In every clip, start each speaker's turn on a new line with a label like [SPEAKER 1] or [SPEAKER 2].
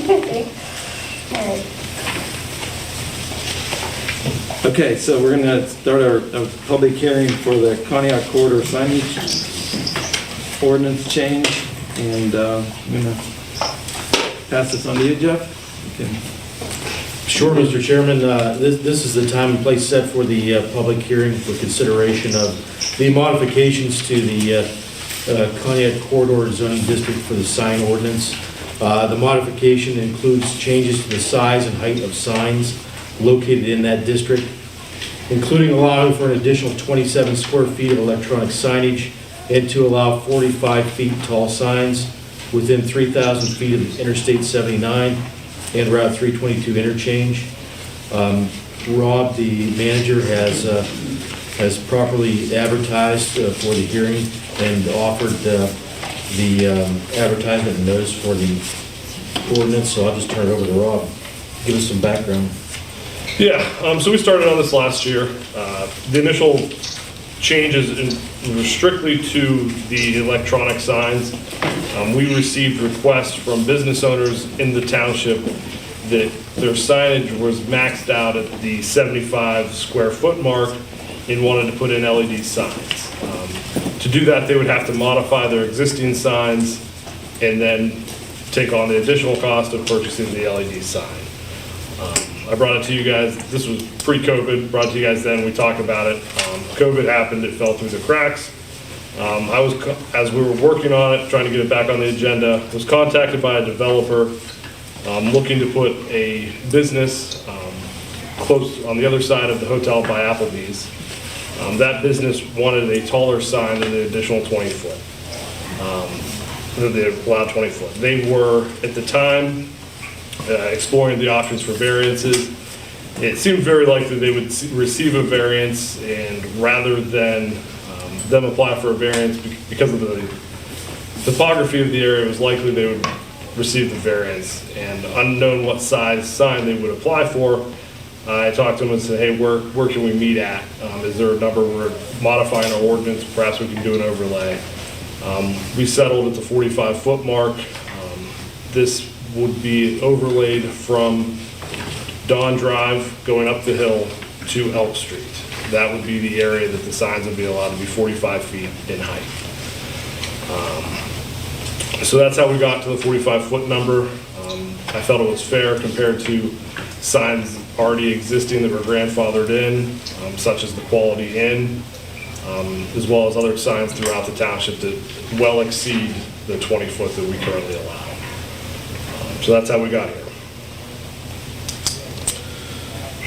[SPEAKER 1] All right.
[SPEAKER 2] Okay, so we're going to start our public hearing for the Conneaut corridor signage ordinance change, and I'm going to pass this on to you, Jeff. Okay.
[SPEAKER 3] Sure, Mr. Chairman. This is the time and place set for the public hearing for consideration of the modifications to the Conneaut corridor zoning district for the sign ordinance. The modification includes changes to the size and height of signs located in that district, including allowing for an additional 27 square feet of electronic signage and to allow 45 feet tall signs within 3,000 feet of Interstate 79 and Route 322 interchange. Rob, the manager, has properly advertised for the hearing and offered the advertisement and notice for the ordinance, so I'll just turn it over to Rob. Give us some background.
[SPEAKER 4] Yeah, so we started on this last year. The initial changes were strictly to the electronic signs. We received requests from business owners in the township that their signage was maxed out at the 75 square foot mark and wanted to put in LED signs. To do that, they would have to modify their existing signs and then take on the additional cost of purchasing the LED sign. I brought it to you guys, this was pre-COVID, brought it to you guys then, we talked about it. COVID happened, it fell through the cracks. As we were working on it, trying to get it back on the agenda, was contacted by a developer looking to put a business close on the other side of the hotel by Applebee's. That business wanted a taller sign than the additional 20 foot, the allowed 20 foot. They were, at the time, exploring the options for variances. It seemed very likely they would receive a variance, and rather than them apply for a variance because of the topography of the area, it was likely they would receive the variance. And unknown what size sign they would apply for, I talked to them and said, hey, where can we meet at? Is there a number we're modifying our ordinance? Perhaps we can do an overlay. We settled at the 45 foot mark. This would be overlaid from Dawn Drive going up the hill to Elk Street. That would be the area that the signs would be allowed to be 45 feet in height. So that's how we got to the 45 foot number. I felt it was fair compared to signs already existing that were grandfathered in, such as the Quality Inn, as well as other signs throughout the township that well exceed the 20 foot that we currently allow. So that's how we got here.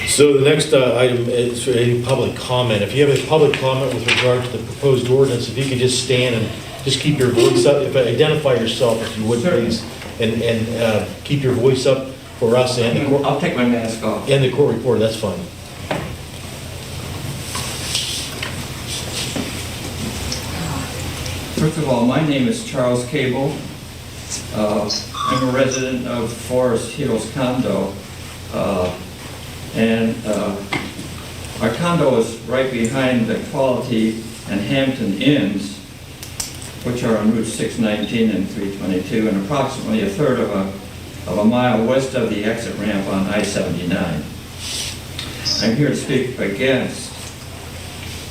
[SPEAKER 3] So the next item is for any public comment. If you have a public comment with regard to the proposed ordinance, if you could just stand and just keep your voice up, identify yourself if you would, please, and keep your voice up for us and the court.
[SPEAKER 5] I'll take my mask off.
[SPEAKER 3] And the court reporter, that's fine.
[SPEAKER 5] First of all, my name is Charles Cable. I'm a resident of Forest Hills condo. Our condo is right behind the Quality and Hampton Inns, which are on Route 619 and 322, and approximately a third of a mile west of the exit ramp on I-79. I'm here to speak against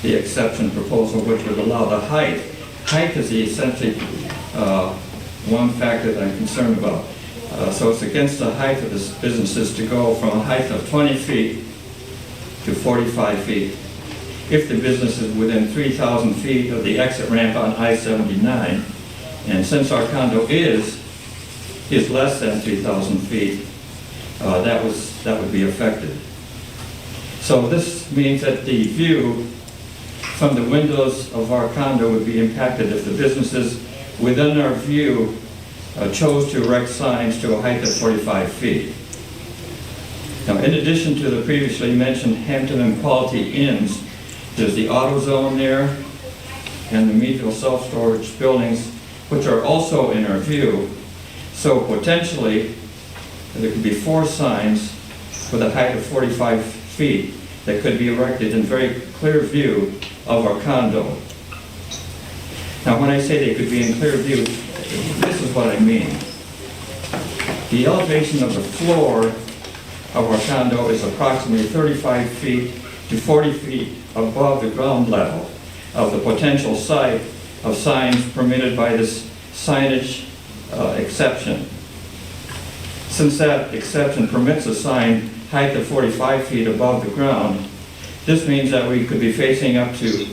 [SPEAKER 5] the exception proposal, which would allow the height. Height is essentially one factor that I'm concerned about. So it's against the height of the businesses to go from a height of 20 feet to 45 feet if the business is within 3,000 feet of the exit ramp on I-79. And since our condo is less than 3,000 feet, that would be affected. So this means that the view from the windows of our condo would be impacted if the businesses within our view chose to erect signs to a height of 45 feet. Now, in addition to the previously mentioned Hampton and Quality Inns, there's the auto zone there and the Meadville self-storage buildings, which are also in our view. So potentially, there could be 4 signs with a height of 45 feet that could be erected in very clear view of our condo. Now, when I say they could be in clear view, this is what I mean. The elevation of the floor of our condo is approximately 35 feet to 40 feet above the ground level of the potential site of signs permitted by this signage exception. Since that exception permits a sign height of 45 feet above the ground, this means that we could be facing up to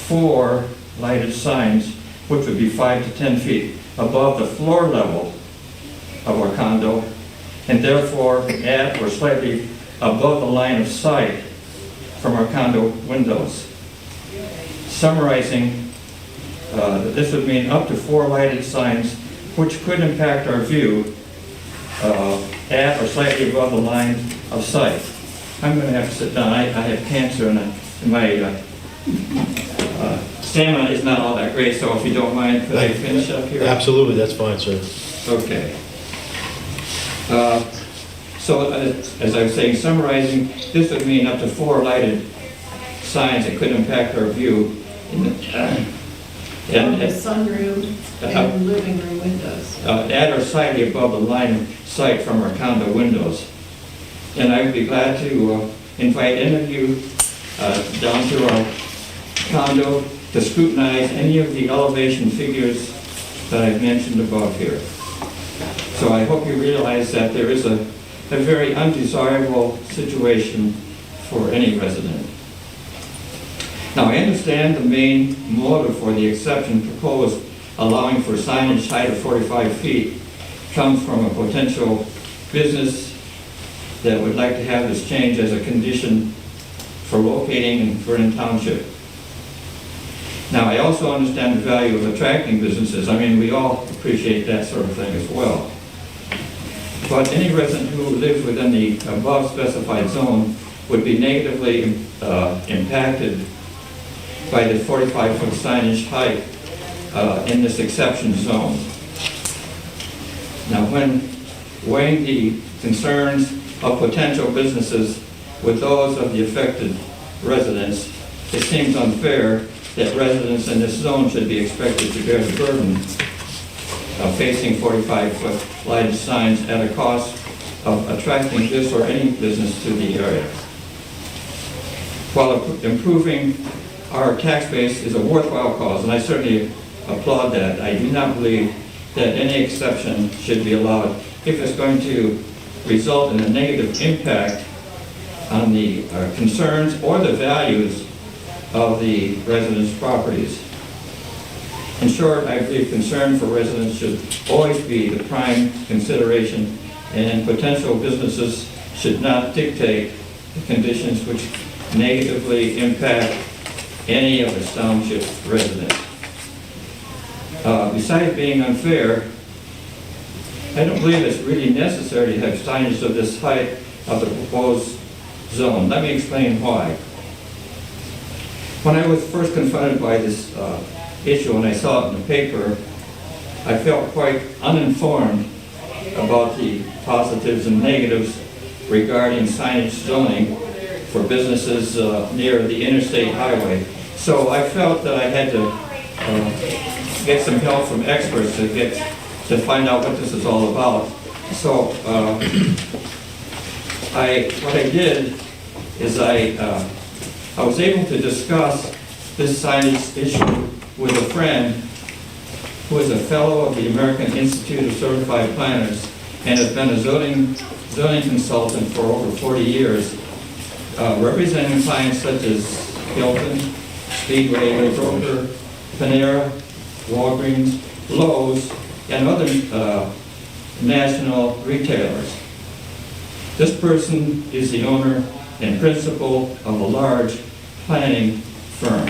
[SPEAKER 5] 4 lighted signs, which would be 5 to 10 feet above the floor level of our condo, and therefore at or slightly above the line of sight from our condo windows. Summarizing, this would mean up to 4 lighted signs, which could impact our view at or slightly above the line of sight. I'm going to have to sit down. I have cancer and my stamina is not all that great, so if you don't mind, could I finish up here?
[SPEAKER 3] Absolutely, that's fine, sir.
[SPEAKER 5] Okay. So as I was saying, summarizing, this would mean up to 4 lighted signs that could impact our view in the,
[SPEAKER 1] From the sunroom and living room windows.
[SPEAKER 5] at or slightly above the line of sight from our condo windows. And I would be glad to invite any of you down to our condo to scrutinize any of the elevation figures that I've mentioned above here. So I hope you realize that there is a very undesirable situation for any resident. Now, I understand the main motive for the exception proposed, allowing for signage height of 45 feet, comes from a potential business that would like to have this change as a condition for locating in Vernon Township. Now, I also understand the value of attracting businesses. I mean, we all appreciate that sort of thing as well. But any resident who lives within the above specified zone would be negatively impacted by the 45-foot signage height in this exception zone. Now, when weighing the concerns of potential businesses with those of the affected residents, it seems unfair that residents in this zone should be expected to bear the burden of facing 45-foot lighted signs at a cost of attracting this or any business to the area. While improving our tax base is a worthwhile cause, and I certainly applaud that, I do not believe that any exception should be allowed if it's going to result in a negative impact on the concerns or the values of the residents' properties. In short, I believe concern for residents should always be the prime consideration, and potential businesses should not dictate the conditions which negatively impact any of the township residents. Besides being unfair, I don't believe it's really necessary to have signage of this height of the proposed zone. Let me explain why. When I was first confronted by this issue and I saw it in the paper, I felt quite uninformed about the positives and negatives regarding signage zoning for businesses near the interstate highway. So I felt that I had to get some help from experts to find out what this is all about. So what I did is I was able to discuss this signage issue with a friend who is a fellow of the American Institute of Certified Planners and has been a zoning consultant for over 40 years, representing clients such as Hilton, Speedway, Kroger, Panera, Walgreens, Lowe's, and other national retailers. This person is the owner and principal of a large planning firm.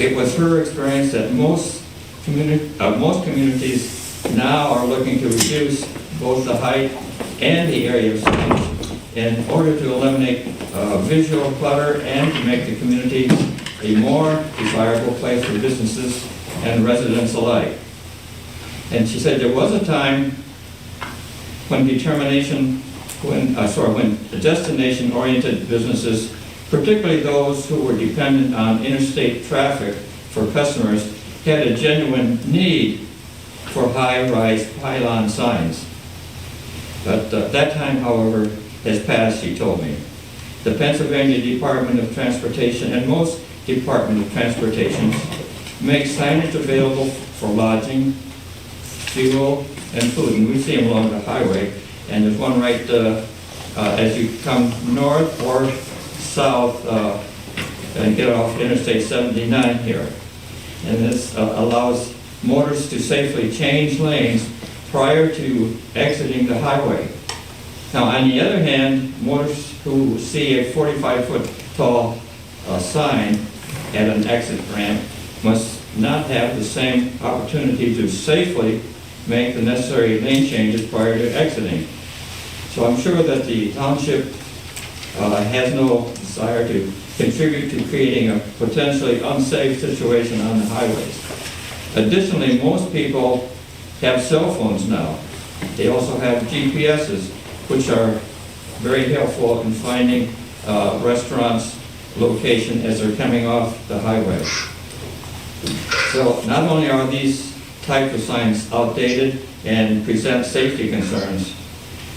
[SPEAKER 5] It was her experience that most communities now are looking to reduce both the height and the area of signage in order to eliminate visual clutter and to make the communities a more desirable place for businesses and residents alike. And she said there was a time when destination-oriented businesses, particularly those who were dependent on interstate traffic for customers, had a genuine need for high-rise pylon signs. But that time, however, has passed, he told me. The Pennsylvania Department of Transportation and most Department of Transportations make signage available for lodging, fuel, and food. And we see them along the highway. And there's one right as you come north or south and get off Interstate 79 here. And this allows motorists to safely change lanes prior to exiting the highway. Now, on the other hand, motorists who see a 45-foot tall sign at an exit ramp must not have the same opportunity to safely make the necessary lane changes prior to exiting. So I'm sure that the township has no desire to contribute to creating a potentially unsafe situation on the highways. Additionally, most people have cell phones now. They also have GPSs, which are very helpful in finding restaurants' location as they're coming off the highway. So not only are these types of signs outdated and present safety concerns,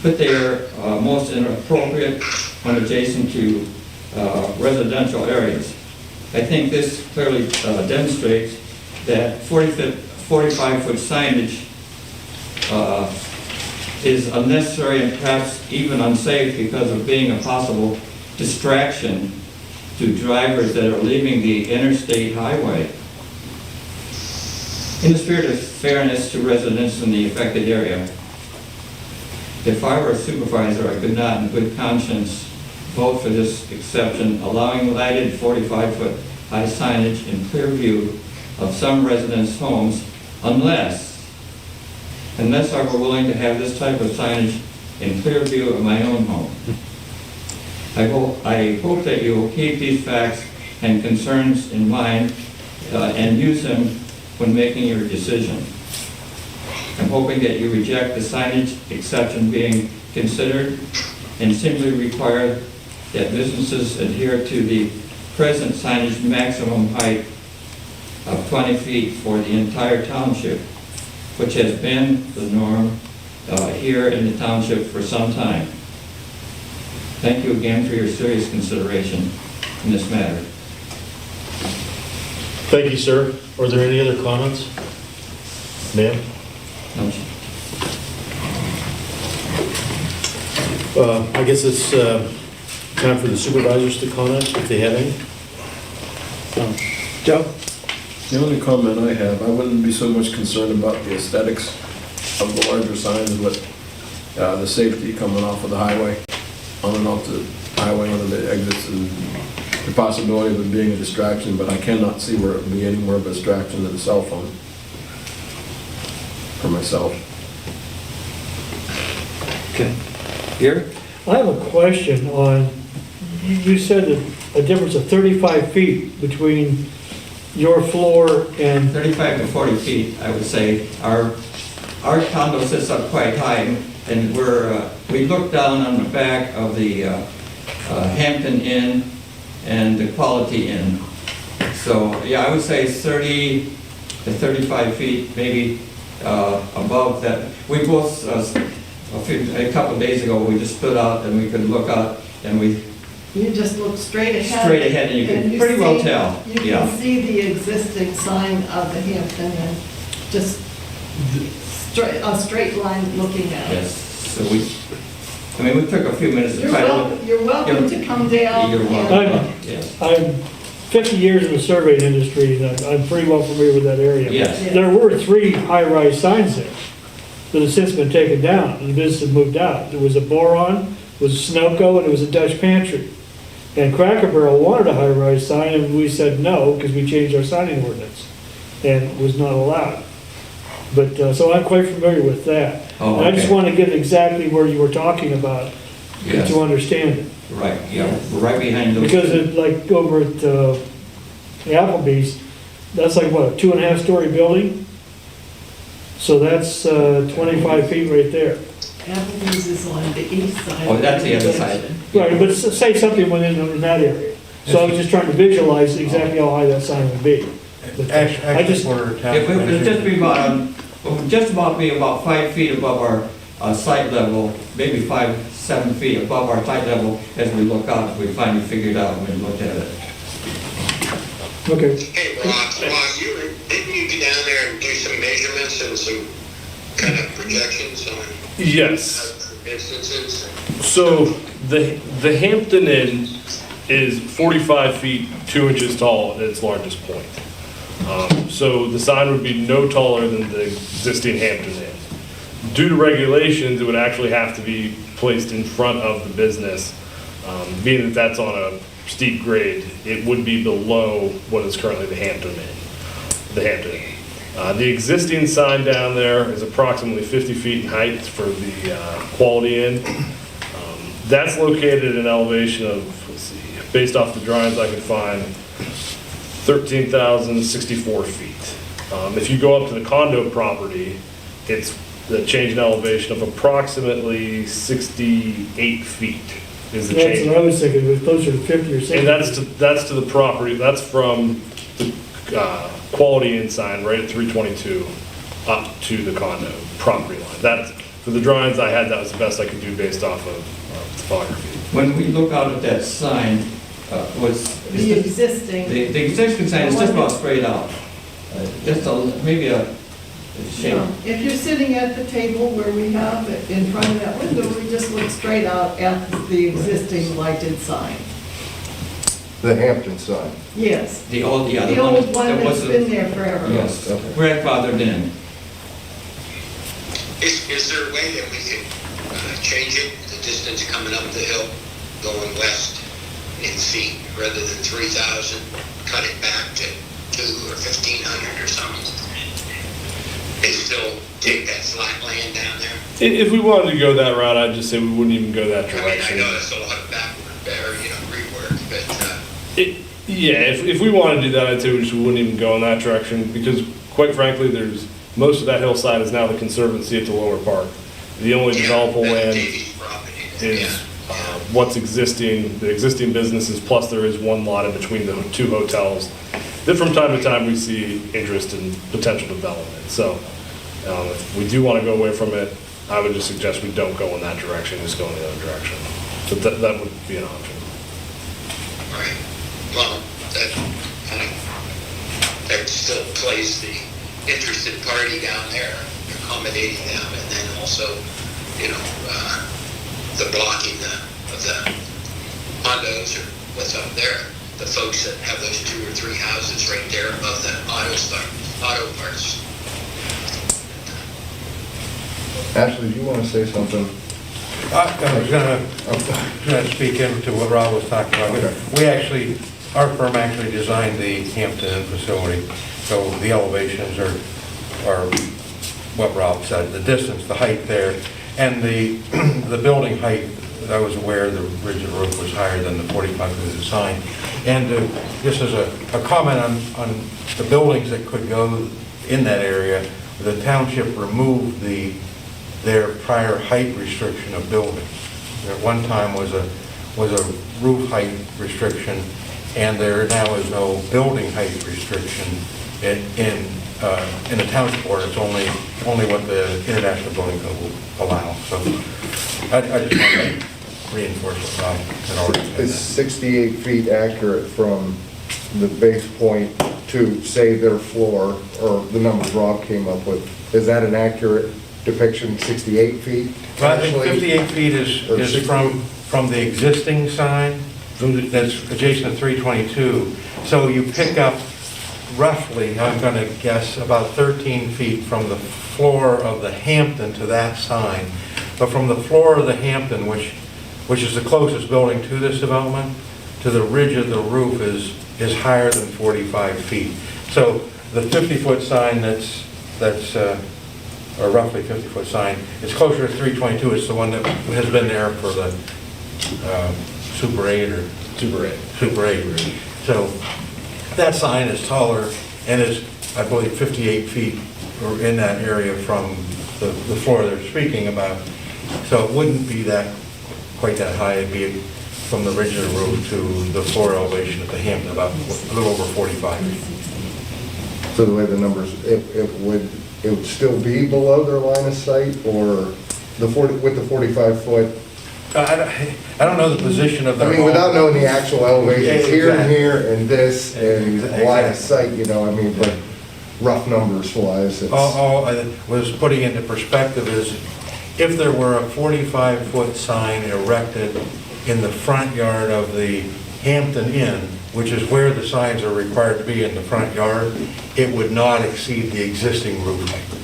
[SPEAKER 5] but they are most inappropriate when adjacent to residential areas. I think this clearly demonstrates that 45-foot signage is unnecessary and perhaps even unsafe because of being a possible distraction to drivers that are leaving the interstate highway. In the spirit of fairness to residents in the affected area, if I were a supervisor, I could not in good conscience vote for this exception, allowing lighted 45-foot high signage in clear view of some residents' homes unless I were willing to have this type of signage in clear view of my own home. I hope that you will keep these facts and concerns in mind and use them when making your decision. I'm hoping that you reject the signage exception being considered and simply require that businesses adhere to the present signage maximum height of 20 feet for the entire township, which has been the norm here in the township for some time. Thank you again for your serious consideration in this matter.
[SPEAKER 3] Thank you, sir. Are there any other comments? Ma'am? I guess it's time for the supervisors to comment, if they have any.
[SPEAKER 2] Joe?
[SPEAKER 6] The only comment I have, I wouldn't be so much concerned about the aesthetics of the larger signs, but the safety coming off of the highway, on and off the highway, onto the exits, and the possibility of it being a distraction, but I cannot see where it would be any more of a distraction than a cell phone for myself.
[SPEAKER 2] Okay. Gary?
[SPEAKER 7] I have a question on, you said that a difference of 35 feet between your floor and...
[SPEAKER 5] 35 to 40 feet, I would say. Our condo sits up quite high, and we look down on the back of the Hampton Inn and the Quality Inn. So, yeah, I would say 30 to 35 feet, maybe above that. We both, a couple of days ago, we just stood out and we could look out, and
[SPEAKER 1] You just look straight ahead.
[SPEAKER 5] straight ahead, and you can pretty well tell.
[SPEAKER 1] You
[SPEAKER 5] Yeah.
[SPEAKER 1] can see the existing sign of the Hampton and just a straight line looking at it.
[SPEAKER 5] Yes, so we took a few minutes to try to look.
[SPEAKER 1] You're welcome to come down.
[SPEAKER 5] You're
[SPEAKER 1] and-
[SPEAKER 5] welcome, yes.
[SPEAKER 7] I'm 50 years in the surveying industry, and I'm pretty well familiar with that area.
[SPEAKER 5] Yes.
[SPEAKER 7] There were 3 high-rise signs there that have since been taken down, and the business have moved out. There was a Boron, was a Sunoco, and it was a Dutch Pantry. And Cracker Barrel wanted a high-rise sign, and we said no, because we changed our signing ordinance, and it was not allowed. But, so I'm quite familiar with that.
[SPEAKER 5] Oh,
[SPEAKER 7] And I just
[SPEAKER 5] okay.
[SPEAKER 7] want to get exactly where you were talking about,
[SPEAKER 5] Yes.
[SPEAKER 7] to understand it.
[SPEAKER 5] Right, yeah, we're right behind those.
[SPEAKER 7] Because it, like, over at Applebee's, that's like, what, a 2.5-story building? So that's 25 feet right there.
[SPEAKER 1] Applebee's is on the east side.
[SPEAKER 5] Oh, that's the other side.
[SPEAKER 7] Right, but say something within that area. So I was just trying to visualize exactly how high that sign would be. But I just,
[SPEAKER 5] It would just be about be about 5 feet above sight level, maybe 5-7 feet above our sight level as we look out, we finally figured out when we looked at it.
[SPEAKER 7] Okay.
[SPEAKER 8] Hey, Rob, didn't you get down there and do some measurements and some kind of projections on
[SPEAKER 4] Yes.
[SPEAKER 8] instances?
[SPEAKER 4] So the Hampton Inn is 45 feet, 2 inches tall at its largest point. So the sign would be no taller than the existing Hampton Inn. Due to regulations, it would actually have to be placed in front of the business. Being that that's on a steep grade, it would be below what is currently the Hampton Inn. The existing sign down there is approximately 50 feet in height for the Quality Inn. That's located at an elevation of, let's see, based off the drawings I could find, 13,064 feet. If you go up to the condo property, it's the change in elevation of approximately 68 feet is the
[SPEAKER 7] That's
[SPEAKER 4] change.
[SPEAKER 7] what I was thinking, it was closer to 50 or 60.
[SPEAKER 4] And that's to the property, that's from the Quality Inn sign right at 322 up to the condo property line. That's, for the drawings I had, that was the best I could do based off of topography.
[SPEAKER 5] When we look out at that sign,
[SPEAKER 1] The existing.
[SPEAKER 5] the existing sign is just about straight out. Just maybe a shape.
[SPEAKER 1] No, if you're sitting at the table where we have it in front of that window, we just look straight out at the existing lighted sign.
[SPEAKER 9] The Hampton sign.
[SPEAKER 1] Yes.
[SPEAKER 5] The old
[SPEAKER 1] The
[SPEAKER 5] one
[SPEAKER 1] old one
[SPEAKER 5] that
[SPEAKER 1] that's
[SPEAKER 5] was
[SPEAKER 1] been there forever.
[SPEAKER 5] Yes, grandfathered in.
[SPEAKER 8] Is there a way that we can change it, the distance coming up the hill, going west in feet, rather than 3,000, cut it back to 2 or 1,500 or something? They still take that flat land down there?
[SPEAKER 4] If we wanted to go that route, I'd just say we wouldn't even go that
[SPEAKER 8] I mean, I
[SPEAKER 4] direction.
[SPEAKER 8] know that's a lot of backward, rework, but,
[SPEAKER 4] Yeah, if we want to do that, I'd say we wouldn't even go in that direction, because quite frankly, most of that hillside is now the Conservancy at the lower part. The only developable
[SPEAKER 8] that's
[SPEAKER 4] land
[SPEAKER 8] Davy's property there,
[SPEAKER 4] is what's existing, the existing businesses, plus there is one lot in between the 2 hotels that from time to time we see interest in potential development. So if we do want to go away from it, I would just suggest we don't go in that direction, just go in the other direction. So that would be an option.
[SPEAKER 8] Right. Well, that still plays the interested party down there, accommodating them, and then also, the blocking of the condos or what's up there. The folks that have those 2 or 3 houses right there above the auto parts.
[SPEAKER 9] Ashley, do you want to say something?
[SPEAKER 10] I was gonna speak into what Rob was talking about.
[SPEAKER 9] Okay.
[SPEAKER 10] Our firm actually designed the Hampton Inn facility, so the elevations are what Rob said, the distance, the height there, and the building height, I was aware the ridge of the roof was higher than the 45 feet of the sign. And just as a comment on the buildings that could go in that area, the township removed their prior height restriction of buildings. There at one time was a roof height restriction, and there now is no building height restriction in the township board. It's only what the International Building Code will allow. So I just want to reinforce what Rob had already said.
[SPEAKER 9] Is 68 feet accurate from the base point to, say, their floor, or the numbers Rob came up with? Is that an accurate depiction, 68 feet?
[SPEAKER 10] Well, I think
[SPEAKER 9] Actually,
[SPEAKER 10] 58 feet
[SPEAKER 9] or
[SPEAKER 10] is
[SPEAKER 9] 60?
[SPEAKER 10] from the existing sign, that's adjacent to 322. So you pick up roughly, I'm going to guess, about 13 feet from the floor of the Hampton to that sign. But from the floor of the Hampton, which is the closest building to this development, to the ridge of the roof is higher than 45 feet. So the 50-foot sign that's or roughly 50-foot sign, it's closer to 322. It's the one that has been there for the Super 8 or Super 8. So that sign is taller and is, I believe, 58 feet or in that area from the floor they're speaking about. So it wouldn't be quite that high. It'd be from the ridge of the roof to the floor elevation at the Hampton, about a little over 45 feet.
[SPEAKER 9] So the way the numbers, it would still be below their line of sight, or with the 45-foot,
[SPEAKER 10] I don't know the position of
[SPEAKER 9] I
[SPEAKER 10] their
[SPEAKER 9] mean,
[SPEAKER 10] home.
[SPEAKER 9] without knowing the actual elevations
[SPEAKER 10] Yeah,
[SPEAKER 9] here and
[SPEAKER 10] exactly.
[SPEAKER 9] here and this and
[SPEAKER 10] Exactly.
[SPEAKER 9] line of sight, you know, I mean, but rough numbers wise, it's.
[SPEAKER 10] All I was putting into perspective is, if there were a 45-foot sign erected in the front yard of the Hampton Inn, which is where the signs are required to be in the front yard, it would not exceed the existing roof height.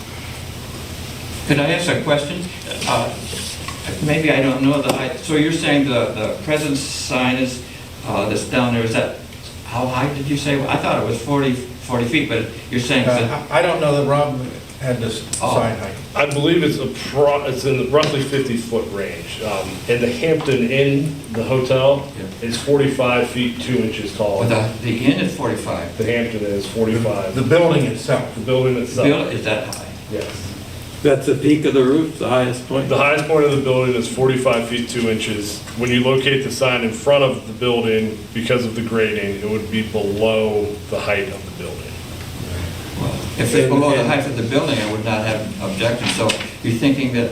[SPEAKER 5] Could I ask a question? Maybe I don't know the height. So you're saying the present sign is, that's down there, is that, how high did you say? I thought it was 40 feet, but you're saying that,
[SPEAKER 10] I don't know that Rob had this
[SPEAKER 5] Oh.
[SPEAKER 10] sign height.
[SPEAKER 4] I believe it's it's in the roughly 50-foot range. And the Hampton Inn, the hotel,
[SPEAKER 5] Yeah.
[SPEAKER 4] is 45 feet 2 inches tall.
[SPEAKER 5] well, the inn is 45.
[SPEAKER 4] The Hampton Inn is 45.
[SPEAKER 10] The building itself.
[SPEAKER 4] The building itself,
[SPEAKER 5] Bill, is that high?
[SPEAKER 4] yes.
[SPEAKER 2] That's the peak of the roof, the highest point?
[SPEAKER 4] The highest point of the building is 45 feet 2 inches. When you locate the sign in front of the building, because of the grading, it would be below the height of the building.
[SPEAKER 5] Well, if it's below the height of the building, I would not have objections. So you're thinking that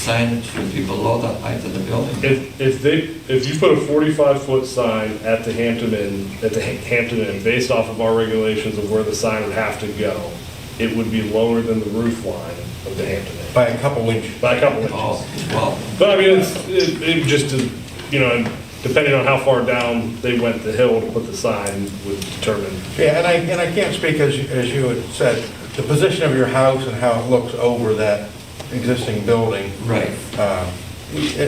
[SPEAKER 5] signage should be below the height of the building?
[SPEAKER 4] If you put a 45-foot sign at the Hampton Inn, based off of our regulations of where the sign would have to go, it would be lower than the roof line of the Hampton Inn,
[SPEAKER 10] By a couple inches.
[SPEAKER 4] by a couple inches.
[SPEAKER 5] Oh, well,
[SPEAKER 4] But I mean, it just, you know, depending on how far down they went the hill to put the sign would determine.
[SPEAKER 10] Yeah, and I can't speak, as you had said, the position of your house and how it looks over that existing building.
[SPEAKER 5] right.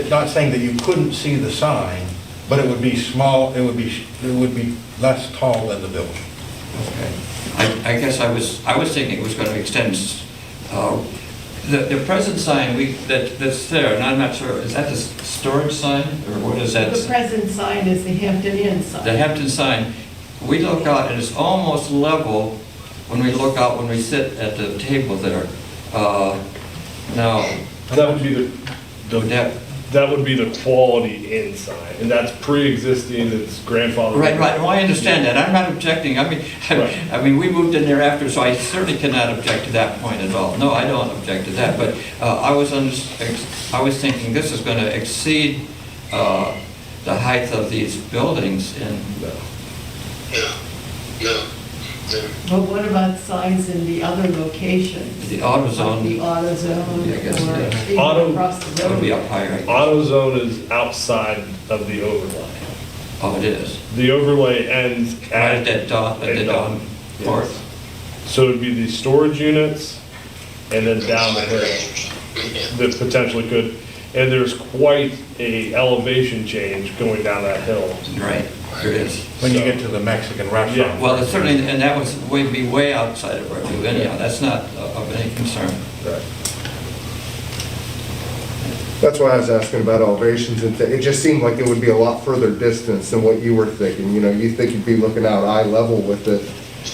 [SPEAKER 10] Not saying that you couldn't see the sign, but it would be small, it would be less tall than the building.
[SPEAKER 5] Okay. I guess I was thinking it was going to extend, the present sign that's there, and I'm not sure, is that the storage sign, or what is that?
[SPEAKER 1] The present sign is the Hampton Inn sign.
[SPEAKER 5] The Hampton sign, we look out and it's almost level when we look out, when we sit at the table there. Now,
[SPEAKER 4] That would be
[SPEAKER 5] that,
[SPEAKER 4] that would be the quality inn sign, and that's pre-existing, it's grandfathered.
[SPEAKER 5] right, well, I understand that, I'm not objecting, I mean,
[SPEAKER 4] Right.
[SPEAKER 5] I mean, we moved in there after, so I certainly cannot object to that point at all. No, I don't object to that, but I was thinking this is going to exceed the height of these buildings, and
[SPEAKER 8] No, no.
[SPEAKER 1] But what about signs in the other locations?
[SPEAKER 5] the auto
[SPEAKER 1] Like
[SPEAKER 5] zone,
[SPEAKER 1] the auto zone
[SPEAKER 5] Yeah, I guess,
[SPEAKER 1] or
[SPEAKER 5] yeah.
[SPEAKER 1] even
[SPEAKER 4] Auto-
[SPEAKER 1] across the
[SPEAKER 5] that would be
[SPEAKER 1] road?
[SPEAKER 5] up higher, I guess.
[SPEAKER 4] AutoZone is outside of the overlay.
[SPEAKER 5] Oh, it is.
[SPEAKER 4] The overlay ends
[SPEAKER 5] Right
[SPEAKER 4] at.
[SPEAKER 5] at Dawn
[SPEAKER 4] Yes.
[SPEAKER 5] Court.
[SPEAKER 4] So it'd be the storage units and then down the hill that potentially could, and there's quite a elevation change going down that hill.
[SPEAKER 5] Right, there is.
[SPEAKER 10] When you get to the Mexican restaurant.
[SPEAKER 4] Yeah.
[SPEAKER 5] Well, it's certainly, and that would be way outside of our view anyhow, that's not of any concern.
[SPEAKER 4] Right.
[SPEAKER 9] That's why I was asking about elevations, and it just seemed like it would be a lot further distance than what you were thinking. You know, you think you'd be looking out eye level with it,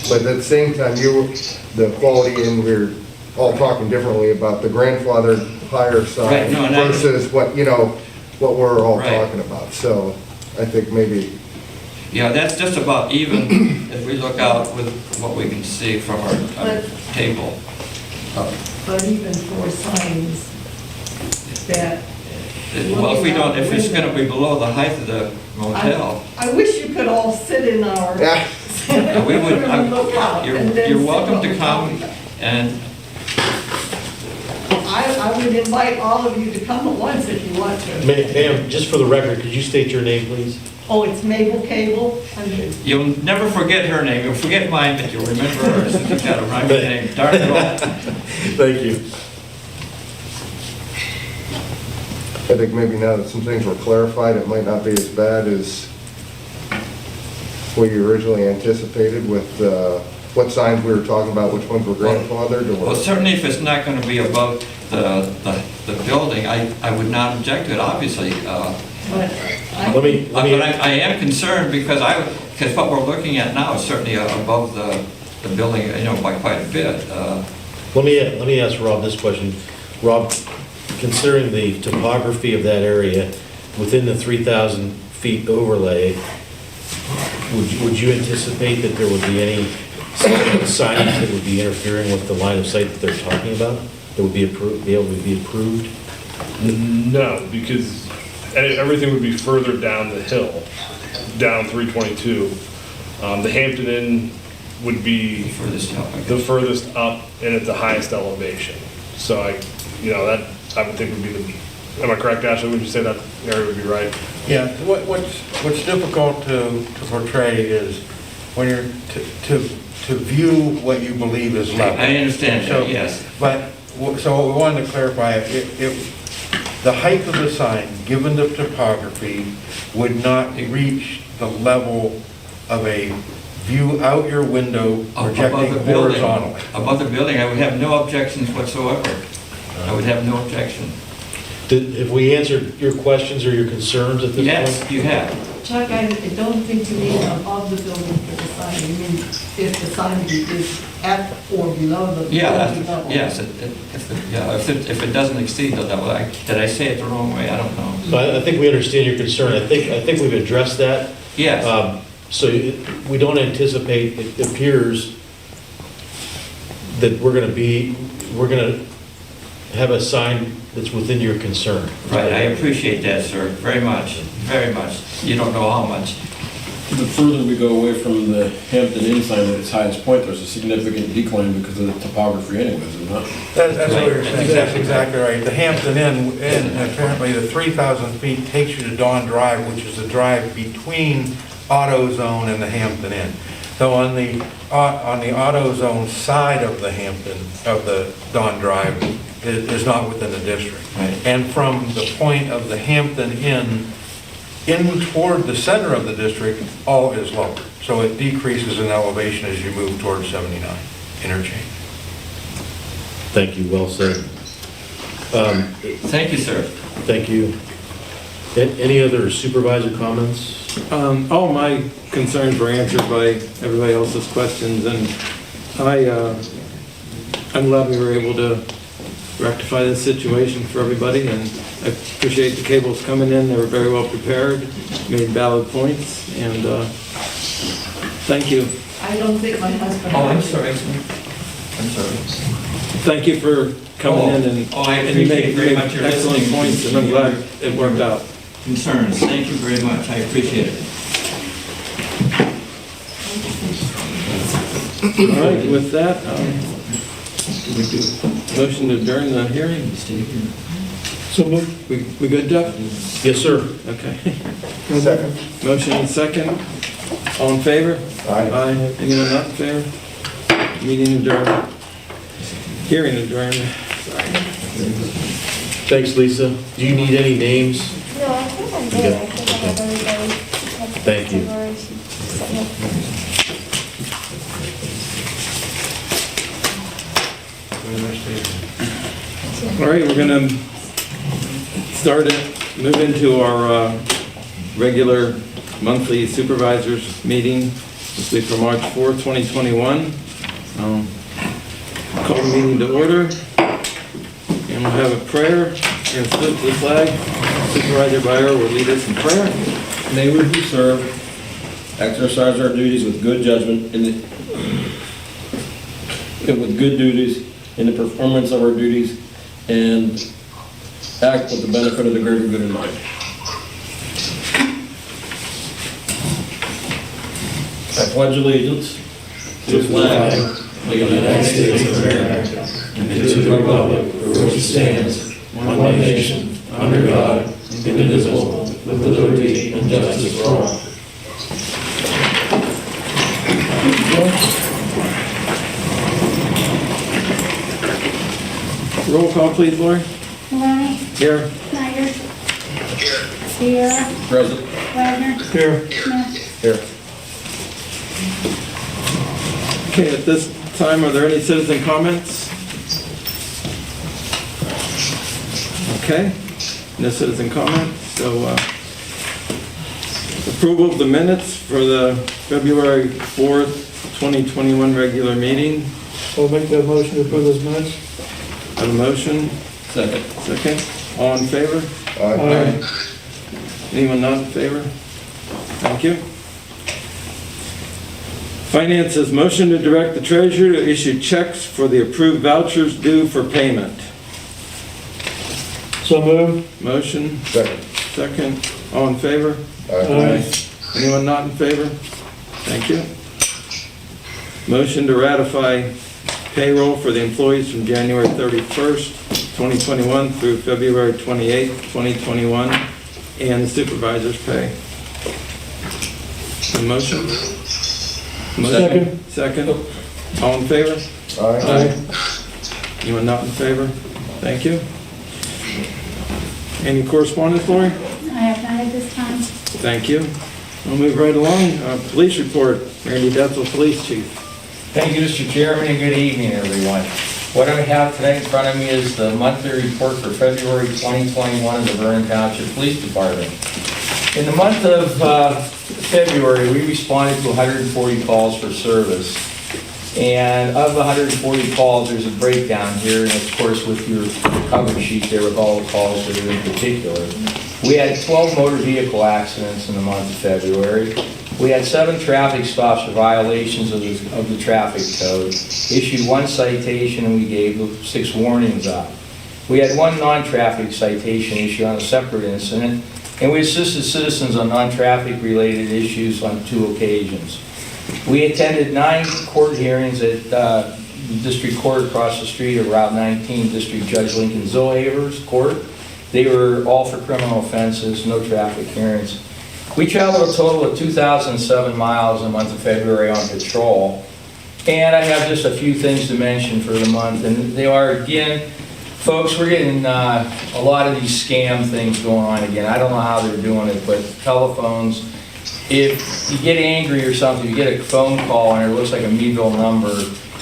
[SPEAKER 9] but at the same time, the quality, and we're all talking differently about the grandfathered higher sign
[SPEAKER 5] Right, no, and I-
[SPEAKER 9] versus what, you know, what we're all
[SPEAKER 5] Right.
[SPEAKER 9] talking about. So I think maybe,
[SPEAKER 5] Yeah, that's just about even if we look out with what we can see from our table.
[SPEAKER 1] But even for signs that.
[SPEAKER 5] Well, if it's gonna be below the height of the motel,
[SPEAKER 1] I wish you could all sit in our.
[SPEAKER 9] yeah,
[SPEAKER 5] we would,
[SPEAKER 1] and look out
[SPEAKER 5] you're
[SPEAKER 1] and then
[SPEAKER 5] you're
[SPEAKER 1] see
[SPEAKER 5] welcome
[SPEAKER 1] what
[SPEAKER 5] to
[SPEAKER 1] we're
[SPEAKER 5] come,
[SPEAKER 1] talking about.
[SPEAKER 5] and
[SPEAKER 1] I would invite all of you to come at once if you want to.
[SPEAKER 3] Ma'am, just for the record, could you state your name, please?
[SPEAKER 1] Oh, it's Mabel Cable.
[SPEAKER 5] you'll never forget her name, you'll forget mine, but you'll remember hers, if you've got a rhyming name, darn it all.
[SPEAKER 3] Thank you.
[SPEAKER 9] I think maybe now that some things were clarified, it might not be as bad as what you originally anticipated with what signs we were talking about, which ones were grandfathered or.
[SPEAKER 5] Well, certainly if it's not gonna be above the building, I would not object to it, obviously.
[SPEAKER 1] But
[SPEAKER 3] Let me,
[SPEAKER 5] But I am concerned because what we're looking at now is certainly above the building, you know, by quite a bit.
[SPEAKER 3] let me ask Rob this question. Rob, considering the topography of that area, within the 3,000 feet overlay, would you anticipate that there would be any signage that would be interfering with the line of sight that they're talking about? that would be approved, be able to be approved?
[SPEAKER 4] No, because everything would be further down the hill, down 322. The Hampton Inn would be
[SPEAKER 5] Furthest up, I guess.
[SPEAKER 4] the furthest up and at the highest elevation. So that I would think would be am I correct, Ashley? Would you say that area would be right?
[SPEAKER 10] Yeah, what's difficult to portray is when you're to view what you believe is level.
[SPEAKER 5] I understand
[SPEAKER 10] So-
[SPEAKER 5] that, yes.
[SPEAKER 10] But, so what we wanted to clarify, the height of the sign, given the topography, would not reach the level of a view out your window
[SPEAKER 5] Above
[SPEAKER 10] projecting
[SPEAKER 5] the building.
[SPEAKER 10] horizontally.
[SPEAKER 5] Above the building, I would have no objections whatsoever. I would have no objection.
[SPEAKER 3] Have we answered your questions or your concerns at this point?
[SPEAKER 5] Yes, you have.
[SPEAKER 1] Chuck, I don't think you mean above the building for the sign, you mean if the sign is at or below the
[SPEAKER 5] Yeah,
[SPEAKER 1] building level.
[SPEAKER 5] yes, if it doesn't exceed the level, did I say it the wrong way? I don't know.
[SPEAKER 3] So I think we understand your concern. I think we've addressed that.
[SPEAKER 5] Yes,
[SPEAKER 3] So we don't anticipate, it appears that we're gonna have a sign that's within your concern.
[SPEAKER 5] right, I appreciate that, sir, very much, very much. You don't know how much.
[SPEAKER 6] The further we go away from the Hampton Inn sign at its highest point, there's a significant decline because of the topography anyways, isn't it?
[SPEAKER 10] That's what you're
[SPEAKER 5] Right,
[SPEAKER 10] saying, that's exactly right. The Hampton Inn, apparently the 3,000 feet takes you to Dawn Drive, which is the drive between AutoZone and the Hampton Inn. So on the AutoZone side of the Hampton, of the Dawn Drive, is not within the district.
[SPEAKER 5] Right.
[SPEAKER 10] And from the point of the Hampton Inn in toward the center of the district, all is lower. So it decreases in elevation as you move towards 79 interchange.
[SPEAKER 3] Thank you, well said.
[SPEAKER 5] Thank you, sir.
[SPEAKER 3] Thank you. Any other supervisor comments?
[SPEAKER 2] All my concerns were answered by everybody else's questions, and I'm glad we were able to rectify this situation for everybody, and I appreciate the cables coming in. They were very well prepared, made valid points, and thank you.
[SPEAKER 1] I don't think my husband.
[SPEAKER 5] Oh, I'm sorry. I'm sorry.
[SPEAKER 2] Thank you for coming in, and
[SPEAKER 5] I
[SPEAKER 2] and you
[SPEAKER 5] appreciate very
[SPEAKER 2] made
[SPEAKER 5] much your
[SPEAKER 2] excellent
[SPEAKER 5] listening.
[SPEAKER 2] points, and I'm glad it worked out.
[SPEAKER 5] Concerns, thank you very much, I appreciate it.
[SPEAKER 2] All right, with that, motion to adjourn the hearing.
[SPEAKER 7] So moved.
[SPEAKER 2] We good, Jeff?
[SPEAKER 3] Yes, sir.
[SPEAKER 2] Okay.
[SPEAKER 9] Second.
[SPEAKER 2] Motion and second. All in favor?
[SPEAKER 9] Aye.
[SPEAKER 2] Aye. Anyone not in favor? Meeting adjourned. Hearing adjourned. Sorry.
[SPEAKER 3] Thanks, Lisa. Do you need any names?
[SPEAKER 11] No, I think I'm good. I think I have everybody.
[SPEAKER 3] Thank you.
[SPEAKER 2] All right, we're gonna move into our regular monthly supervisors meeting. This will be for March 4th, 2021. Call the meeting to order. And we'll have a prayer and salute to the flag. Supervisor Byer will lead us in prayer.
[SPEAKER 6] May we who serve exercise our duties with good judgment and with good duties in the performance of our duties and act with the benefit of the greater good in mind. I pledge allegiance to the flag of the United States of America and to the republic for which it stands, one nation, under God, indivisible, with liberty and justice for all.
[SPEAKER 2] Roll call, please, Lori.
[SPEAKER 11] Maloney,
[SPEAKER 2] Here.
[SPEAKER 11] Snyder,
[SPEAKER 8] Here.
[SPEAKER 11] Sierra,
[SPEAKER 6] Present.
[SPEAKER 11] Wagner,
[SPEAKER 7] Here.
[SPEAKER 11] Smith.
[SPEAKER 6] Here.
[SPEAKER 2] Okay, at this time, are there any citizen comments? Okay, no citizen comments, so approval of the minutes for the February 4th, 2021 regular meeting.
[SPEAKER 7] I'll make that motion to approve those minutes.
[SPEAKER 2] Have a motion?
[SPEAKER 6] Second.
[SPEAKER 2] Second. All in favor?
[SPEAKER 7] Aye.
[SPEAKER 2] Anyone not in favor? Thank you. Finances, motion to direct the treasurer to issue checks for the approved vouchers due for payment.
[SPEAKER 7] So moved.
[SPEAKER 2] Motion,
[SPEAKER 9] Second.
[SPEAKER 2] second, all in favor?
[SPEAKER 7] Aye.
[SPEAKER 2] Anyone not in favor? Thank you. Motion to ratify payroll for the employees from January 31st, 2021 through February 28th, 2021, and the supervisors' pay. A motion? Motion? Second. All in favor?
[SPEAKER 9] Aye.
[SPEAKER 2] Anyone not in favor? Thank you. Any correspondence, Lori?
[SPEAKER 11] I have none at this time.
[SPEAKER 2] Thank you. We'll move right along. Police report, Randy Detzel, Police Chief.
[SPEAKER 12] Thank you, Mr. Chairman, and good evening, everyone. What I have today in front of me is the monthly report for February 2021 of the Vernon Township Police Department. In the month of February, we responded to 140 calls for service. And of the 140 calls, there's a breakdown here, and of course with your cover sheet there with all the calls that are in particular. We had 12 motor vehicle accidents in the month of February. We had 7 traffic stops for violations of the traffic code, issued 1 citation, and we gave 6 warnings out. We had 1 non-traffic citation issued on a separate incident, and we assisted citizens on non-traffic related issues on 2 occasions. We attended 9 court hearings at the district court across the street of Route 19, District Judge Lincoln Zillhaver's court. They were all for criminal offenses, no traffic hearings. We traveled a total of 2,007 miles in the month of February on patrol. And I have just a few things to mention for the month, and they are, again, folks, we're getting a lot of these scam things going on again. I don't know how they're doing it, but telephones, if you get angry or something, you get a phone call and it looks like a Meadville number,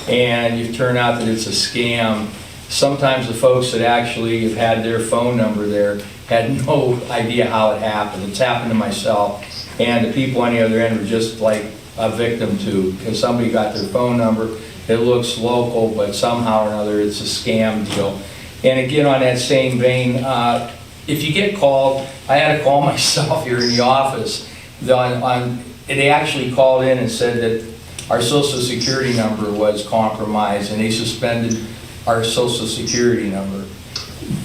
[SPEAKER 12] and you turn out that it's a scam. Sometimes the folks that actually have had their phone number there had no idea how it happened. It's happened to myself, and the people on the other end were just like a victim to, because somebody got their phone number, it looks local, but somehow or another it's a scam deal. And again, on that same vein, if you get called, I had to call myself here in the office. They actually called in and said that our social security number was compromised and they suspended our social security number.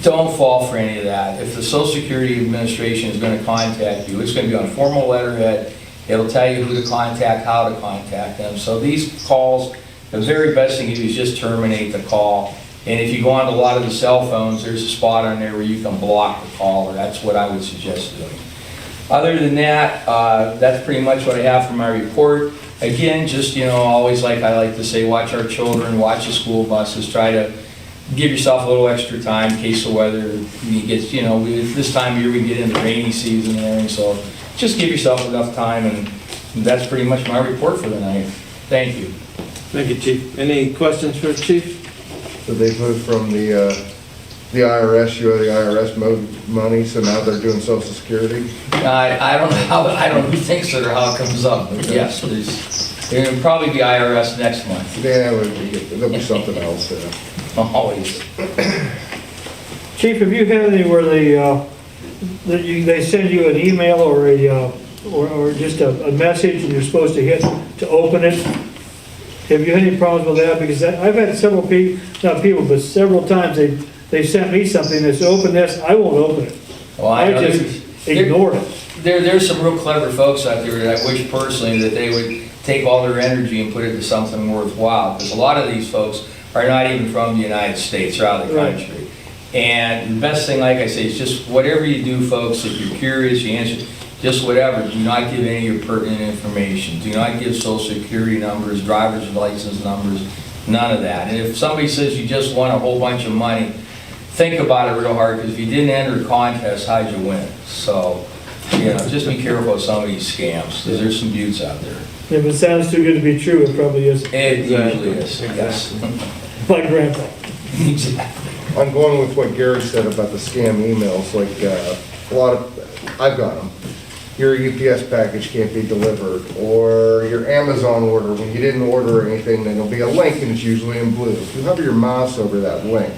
[SPEAKER 12] Don't fall for any of that. If the Social Security Administration is going to contact you, it's going to be on formal letterhead. It'll tell you who to contact, how to contact them. So these calls, the very best thing to do is just terminate the call. And if you go on to a lot of the cell phones, there's a spot on there where you can block the caller. That's what I would suggest doing. Other than that, that's pretty much what I have for my report. Again, just, always like I like to say, watch our children, watch the school buses, try to give yourself a little extra time in case the weather gets, this time of year we get into rainy season and everything, so just give yourself enough time, and that's pretty much my report for the night. Thank you.
[SPEAKER 2] Thank you, Chief. Any questions for the Chief?
[SPEAKER 9] So they moved from the IRS, you owe the IRS money, so now they're doing Social Security?
[SPEAKER 12] I don't know who thinks it or how it comes up, but yes, it'll probably be IRS next month.
[SPEAKER 9] Yeah, there'll be something else there.
[SPEAKER 12] Always.
[SPEAKER 7] Chief, have you had any where they send you an email or or just a message and you're supposed to hit to open it? Have you had any problems with that? Because I've had several people, not people, but several times they sent me something that said, open this, I won't open it.
[SPEAKER 12] Well,
[SPEAKER 7] I just ignored it.
[SPEAKER 12] There's some real clever folks out there that I wish personally that they would take all their energy and put it into something worthwhile, because a lot of these folks are not even from the United States, they're out of the country. And the best thing, like I say, is just whatever you do, folks, if you're curious, you answer, just whatever, do not give any of your pertinent information. Do not give social security numbers, driver's license numbers, none of that. And if somebody says you just won a whole bunch of money, think about it real hard, because if you didn't enter a contest, how'd you win? So, just be careful of some of these scams, because there's some buttes out there.
[SPEAKER 7] If it sounds too good to be true, it probably isn't.
[SPEAKER 12] It usually is, yes.
[SPEAKER 7] My grandpa.
[SPEAKER 12] Exactly.
[SPEAKER 9] I'm going with what Gary said about the scam emails, like I've got them. Your UPS package can't be delivered, or your Amazon order, when you didn't order anything, then there'll be a link and it's usually in blue. If you hover your mouse over that link,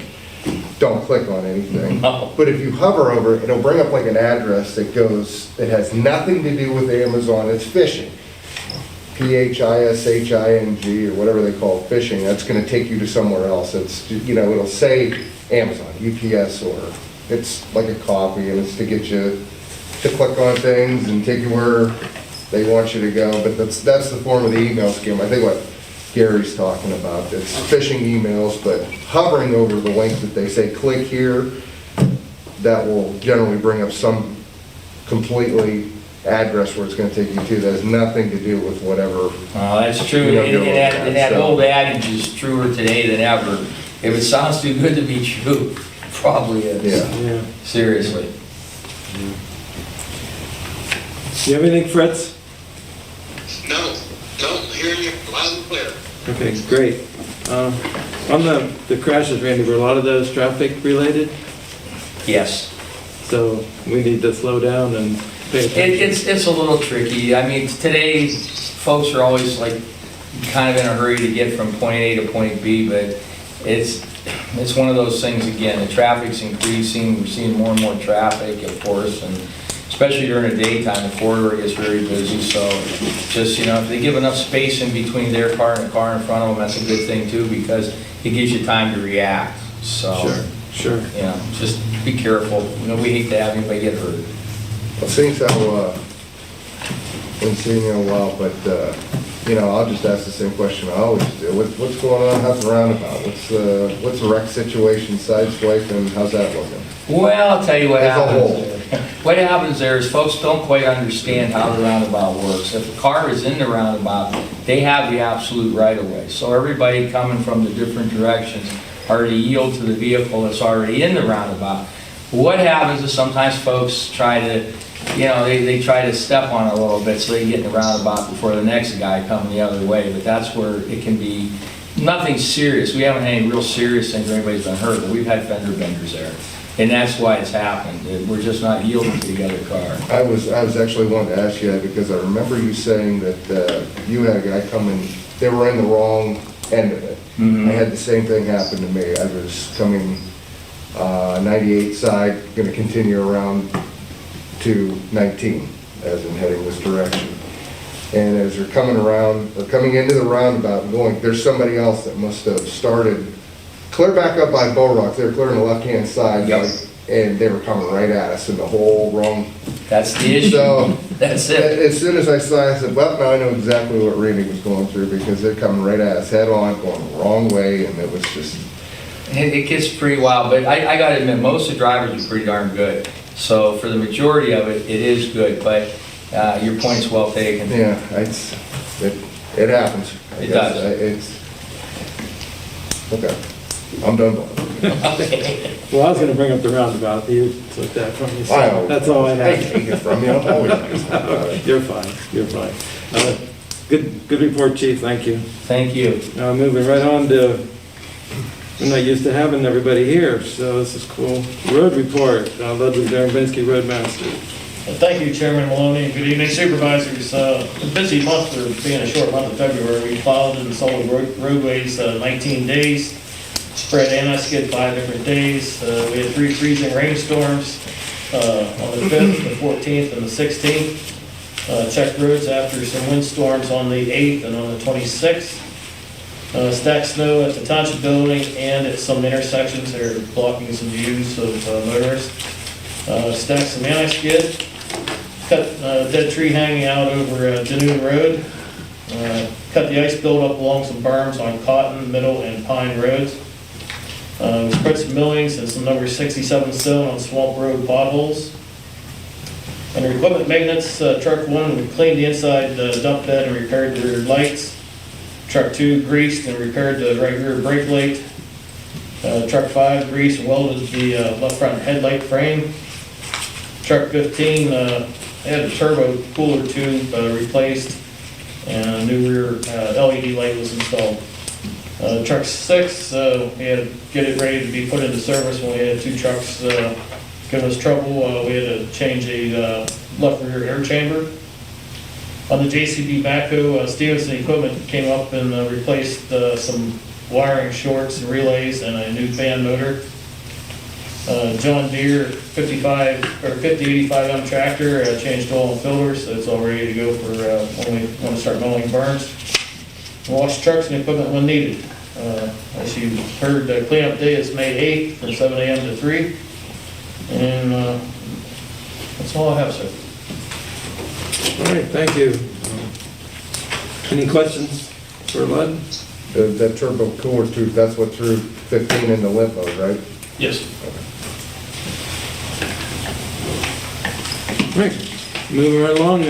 [SPEAKER 9] don't click on anything.
[SPEAKER 12] No.
[SPEAKER 9] But if you hover over it, it'll bring up like an address that has nothing to do with Amazon, it's phishing. PHISHING, or whatever they call it, phishing, that's gonna take you to somewhere else. It's, you know, it'll say Amazon, UPS, or it's like a copy, and it's to get you to click on things and take you where they want you to go, but that's the form of the email scam. I think what Gary's talking about, it's phishing emails, but hovering over the link that they say, click here, that will generally bring up some completely address where it's gonna take you to, that has nothing to do with whatever.
[SPEAKER 12] That's true,
[SPEAKER 9] You know,
[SPEAKER 12] and that
[SPEAKER 9] so-
[SPEAKER 12] old adage is truer today than ever. If it sounds too good to be true, probably is.
[SPEAKER 9] Yeah.
[SPEAKER 12] Seriously.
[SPEAKER 2] Do you have anything, Fritz?
[SPEAKER 8] No, hearing you loud and clear.
[SPEAKER 2] Okay, great. On the crashes, Randy, were a lot of those traffic related?
[SPEAKER 12] Yes.
[SPEAKER 2] So we need to slow down and pay attention.
[SPEAKER 12] It's a little tricky. I mean, today, folks are always like kind of in a hurry to get from point A to point B, but it's one of those things, again, the traffic's increasing, we're seeing more and more traffic, of course, and especially during the daytime, the corridor gets very busy, so just, you know, if they give enough space in between their car and the car in front of them, that's a good thing too, because it gives you time to react, so.
[SPEAKER 2] Sure.
[SPEAKER 12] You know, just be careful, you know, we hate to have anybody get hurt.
[SPEAKER 9] Well, things how, been seeing you in a while, but, you know, I'll just ask the same question I always do. What's going on, how's the roundabout? What's the wreck situation, sideswipe, and how's that looking?
[SPEAKER 12] Well, I'll tell you what
[SPEAKER 9] As a whole.
[SPEAKER 12] happens there. What happens there is folks don't quite understand how the roundabout works. If a car is in the roundabout, they have the absolute right of way. So everybody coming from the different directions are to yield to the vehicle that's already in the roundabout. What happens is sometimes folks try to, you know, they try to step on it a little bit so they get in the roundabout before the next guy coming the other way, but that's where it can be nothing serious. We haven't had any real serious things where anybody's been hurt, but we've had fender benders there. And that's why it's happened. We're just not yielding to the other car.
[SPEAKER 9] I was actually wanting to ask you that because I remember you saying that you had a guy coming, they were in the wrong end of it. I had the same thing happen to me. I was coming 98 side, gonna continue around to 19, as in heading this direction. And as they're coming around, or coming into the roundabout and going, there's somebody else that must have started clear back up by Bow Rocks. They were clear on the left-hand side,
[SPEAKER 12] Yep.
[SPEAKER 9] and they were coming right at us in the whole wrong.
[SPEAKER 12] That's the issue.
[SPEAKER 9] So,
[SPEAKER 12] That's it.
[SPEAKER 9] as soon as I saw it, I said, well, now I know exactly what Randy was going through, because they're coming right at us head on, going the wrong way, and it was just,
[SPEAKER 12] It gets pretty wild, but I gotta admit, most of the drivers are pretty darn good. So for the majority of it, it is good, but your point's well taken.
[SPEAKER 9] yeah, it happens. I
[SPEAKER 12] It
[SPEAKER 9] guess.
[SPEAKER 12] does.
[SPEAKER 9] Okay, I'm done.
[SPEAKER 2] Well, I was gonna bring up the roundabout, you took that from me,
[SPEAKER 9] I
[SPEAKER 2] so
[SPEAKER 9] know.
[SPEAKER 2] that's all I
[SPEAKER 9] I
[SPEAKER 2] have.
[SPEAKER 9] take it from you, I'm always nice about it.
[SPEAKER 2] You're fine. Good report, chief, thank you.
[SPEAKER 12] Thank you.
[SPEAKER 2] Now, moving right on to, we're not used to having everybody here, so this is cool. Road report, Ludwig Darabinski, Roadmaster.
[SPEAKER 13] Thank you, Chairman Maloney, and good evening, Supervisors. A busy month for being a short month of February. We plowed and installed roadways 19 days, spread anti-skid 5 different days. We had 3 freezing rainstorms on the 5th, the 14th, and the 16th. Checked roads after some windstorms on the 8th and on the 26th. Stacked snow at the Township building and at some intersections that are blocking some views of motorists. Stacked some anti-skid. Cut a dead tree hanging out over Danoon Road. Cut the ice buildup along some berms on Cotton, Middle, and Pine Roads. We spread some millings and some number 67 stone on Swamp Road potholes. Under equipment maintenance, truck 1, we cleaned the inside dump bed and repaired the rear lights. Truck 2 greased and repaired the right rear brake light. Truck 5 greased and welded the left front headlight frame. Truck 15 had a turbo cooler tube replaced and a new rear LED light was installed. Truck 6, we had to get it ready to be put into service when we had 2 trucks giving us trouble. We had to change a left rear air chamber. On the JCB backhoe, Stevenson Equipment came up and replaced some wiring shorts and relays and a new fan motor. John Deere 55, or 5085M tractor, changed oil and filters, so it's all ready to go for when we want to start mowing burns. Wash trucks and equipment when needed. As you heard, the cleanup day is May 8th from 7 a.m. to 3. And that's all I have, sir.
[SPEAKER 2] All right, thank you. Any questions for Lud?
[SPEAKER 9] That turbo cooler tube, that's what threw 15 into limbo, right?
[SPEAKER 13] Yes.
[SPEAKER 2] All right, moving right along,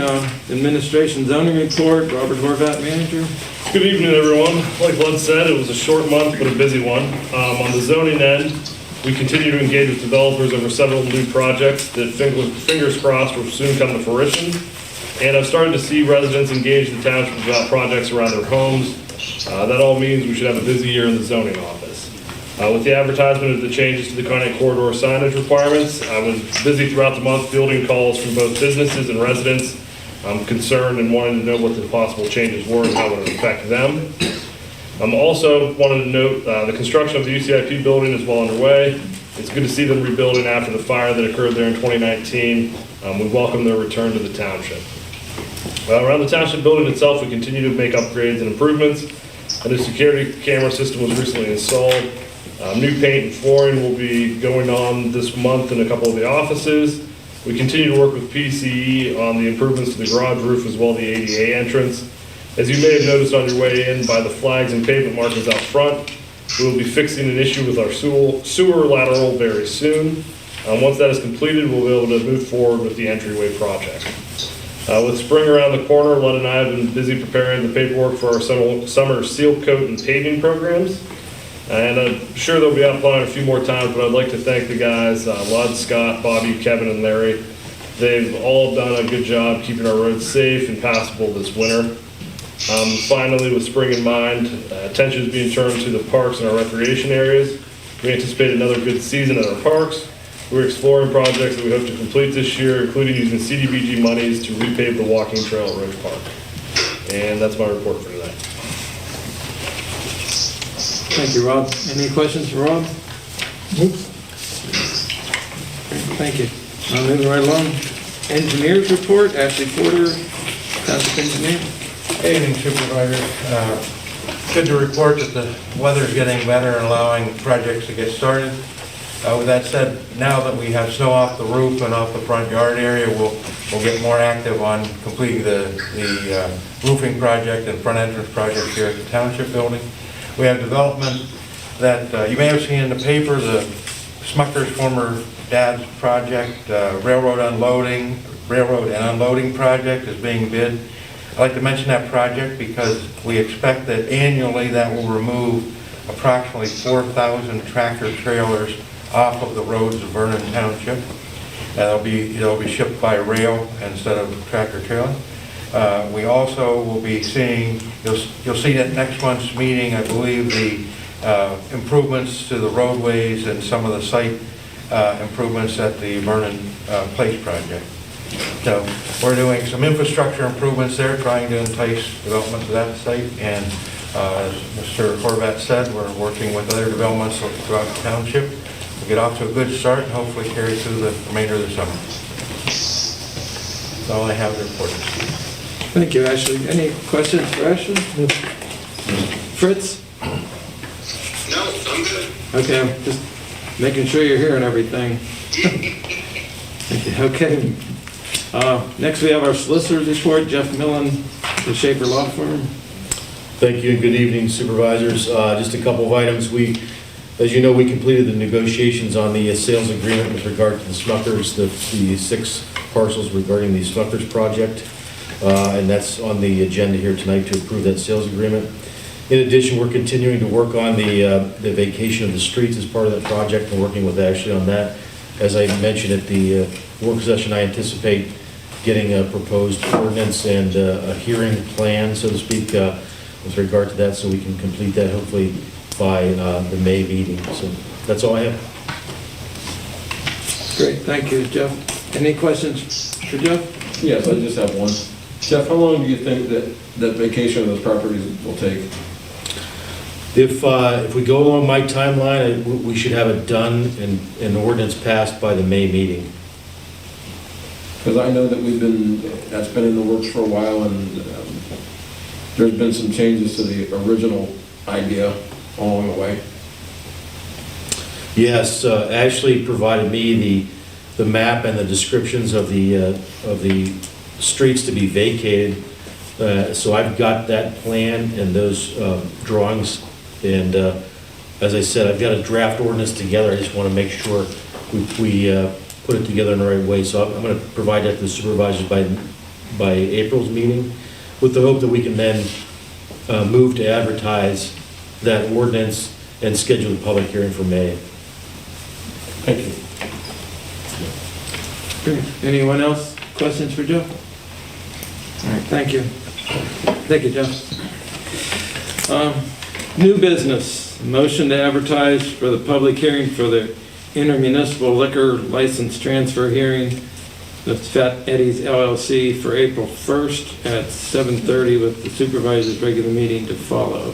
[SPEAKER 2] administration zoning report, Robert Horvat, manager.
[SPEAKER 4] Good evening, everyone. Like Lud said, it was a short month, but a busy one. On the zoning end, we continue to engage with developers over several new projects that fingers crossed will soon come to fruition. And I've started to see residents engage the township about projects around their homes. That all means we should have a busy year in the zoning office. With the advertisement of the changes to the Conneaut corridor signage requirements, I was busy throughout the month fielding calls from both businesses and residents. I'm concerned and wanted to know what the possible changes were and how it would affect them. I'm also wanted to note the construction of the UCIP building is well underway. It's good to see them rebuilding after the fire that occurred there in 2019. We welcome their return to the township. Around the township building itself, we continue to make upgrades and improvements. A new security camera system was recently installed. New paint and flooring will be going on this month in a couple of the offices. We continue to work with PCE on the improvements to the garage roof as well as the ADA entrance. As you may have noticed on your way in by the flags and pavement markings out front, we will be fixing an issue with our sewer lateral very soon. Once that is completed, we'll be able to move forward with the entryway project. With spring around the corner, Lud and I have been busy preparing the paperwork for our summer seal coat and paving programs. And I'm sure they'll be outlined a few more times, but I'd like to thank the guys, Lud, Scott, Bobby, Kevin, and Larry. They've all done a good job keeping our roads safe and passable this winter. Finally, with spring in mind, attention is being turned to the parks and our recreation areas. We anticipate another good season at our parks. We're exploring projects that we hope to complete this year, including using CDBG monies to repave the walking trail at Roach Park. And that's my report for today.
[SPEAKER 2] Thank you, Rob. Any questions for Rob? Thank you. Moving right along. Engineers report, Ashley Porter, township engineer.
[SPEAKER 10] Evening, Supervisor. Good to report that the weather's getting better and allowing projects to get started. With that said, now that we have snow off the roof and off the front yard area, we'll get more active on completing the roofing project and front entrance project here at the township building. We have development that you may have seen in the paper, the Smucker's former dad's project, railroad and unloading project is being bid. I'd like to mention that project because we expect that annually that will remove approximately 4,000 tractor trailers off of the roads of Vernon Township. It'll be shipped by rail instead of tractor trailer. We also will be seeing, you'll see at next month's meeting, I believe, the improvements to the roadways and some of the site improvements at the Vernon Place project. So we're doing some infrastructure improvements there, trying to entice development to that site. And as Mr. Horvat said, we're working with other developments throughout the township. We'll get off to a good start and hopefully carry through the remainder of the summer. That's all I have to report.
[SPEAKER 2] Thank you, Ashley. Any questions for Ashley? Fritz?
[SPEAKER 8] No, I'm good.
[SPEAKER 2] Okay, I'm just making sure you're hearing everything. Okay. Next, we have our solicitor's report, Jeff Millen, the Schaefer Law Firm.
[SPEAKER 3] Thank you and good evening, Supervisors. Just a couple of items. As you know, we completed the negotiations on the sales agreement with regard to the Smuckers, the 6 parcels regarding the Smuckers project. And that's on the agenda here tonight to approve that sales agreement. In addition, we're continuing to work on the vacation of the streets as part of that project and working with Ashley on that. As I mentioned at the work session, I anticipate getting a proposed ordinance and a hearing plan, so to speak, with regard to that, so we can complete that hopefully by the May meeting. So that's all I have.
[SPEAKER 2] Great, thank you, Jeff. Any questions for Jeff?
[SPEAKER 6] Yes, I just have one. Jeff, how long do you think that vacation of those properties will take?
[SPEAKER 3] If we go along my timeline, we should have it done and an ordinance passed by the May meeting.
[SPEAKER 6] Because I know that that's been in the works for a while, and there's been some changes to the original idea along the way.
[SPEAKER 3] Yes, Ashley provided me the map and the descriptions of the streets to be vacated. So I've got that plan and those drawings, and as I said, I've got a draft ordinance together. I just want to make sure we put it together in the right way. So I'm going to provide that to the supervisors by April's meeting, with the hope that we can then move to advertise that ordinance and schedule the public hearing for May. Thank you.
[SPEAKER 2] Okay. Anyone else? Questions for Joe? All right, thank you. Thank you, Joe. New business, motion to advertise for the public hearing for the intermunicipal liquor license transfer hearing, the Fat Eddie's LLC, for April 1st at 7:30 with the supervisor's regular meeting to follow.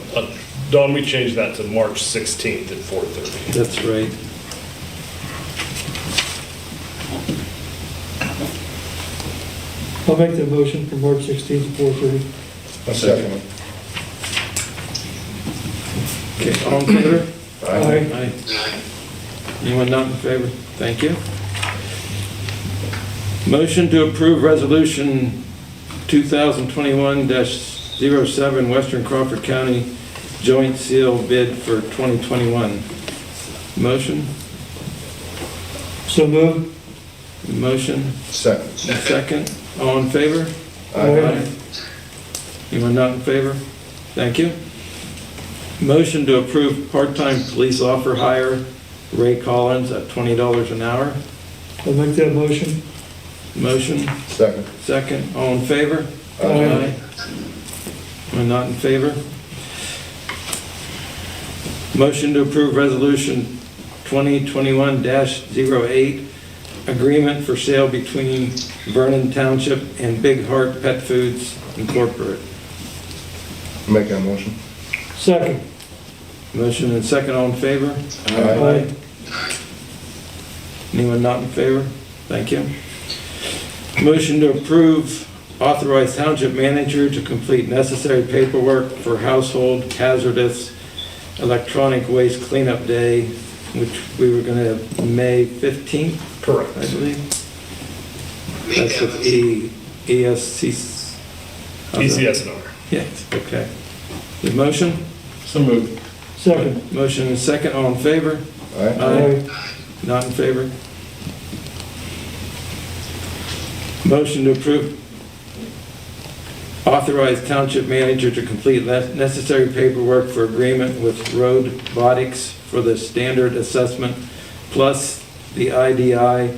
[SPEAKER 4] Don, we changed that to March 16th at 4:30.
[SPEAKER 2] That's right.
[SPEAKER 7] I'll make the motion for March 16th at 4:30.
[SPEAKER 9] A second.
[SPEAKER 2] Okay, all in favor?
[SPEAKER 7] Aye.
[SPEAKER 2] Aye. Anyone not in favor? Thank you. Motion to approve resolution 2021-07 Western Crawford County joint seal bid for 2021. Motion?
[SPEAKER 7] So moved.
[SPEAKER 2] Motion?
[SPEAKER 9] Second.
[SPEAKER 2] Second. All in favor?
[SPEAKER 7] Aye.
[SPEAKER 2] Anyone not in favor? Thank you. Motion to approve part-time police officer hire, Ray Collins at $20 an hour.
[SPEAKER 7] I'll make that motion.
[SPEAKER 2] Motion?
[SPEAKER 9] Second.
[SPEAKER 2] Second. All in favor?
[SPEAKER 7] Aye.
[SPEAKER 2] Anyone not in favor? Motion to approve resolution 2021-08, agreement for sale between Vernon Township and Big Heart Pet Foods Incorporated.
[SPEAKER 9] Make that motion.
[SPEAKER 7] Second.
[SPEAKER 2] Motion and second, all in favor?
[SPEAKER 7] Aye.
[SPEAKER 2] Anyone not in favor? Thank you. Motion to approve, authorize township manager to complete necessary paperwork for household hazardous electronic waste cleanup day, which we were going to have May 15th,
[SPEAKER 4] Correct.
[SPEAKER 2] I believe.
[SPEAKER 8] Make
[SPEAKER 2] That's
[SPEAKER 8] that
[SPEAKER 2] with
[SPEAKER 8] motion.
[SPEAKER 2] ESC.
[SPEAKER 4] ECSNR.
[SPEAKER 2] Yes, okay. The motion?
[SPEAKER 6] So moved.
[SPEAKER 7] Second.
[SPEAKER 2] Motion and second, all in favor?
[SPEAKER 9] Aye.
[SPEAKER 2] Not in favor? Motion to approve, authorize township manager to complete necessary paperwork for agreement with Robotics for the standard assessment plus the IDI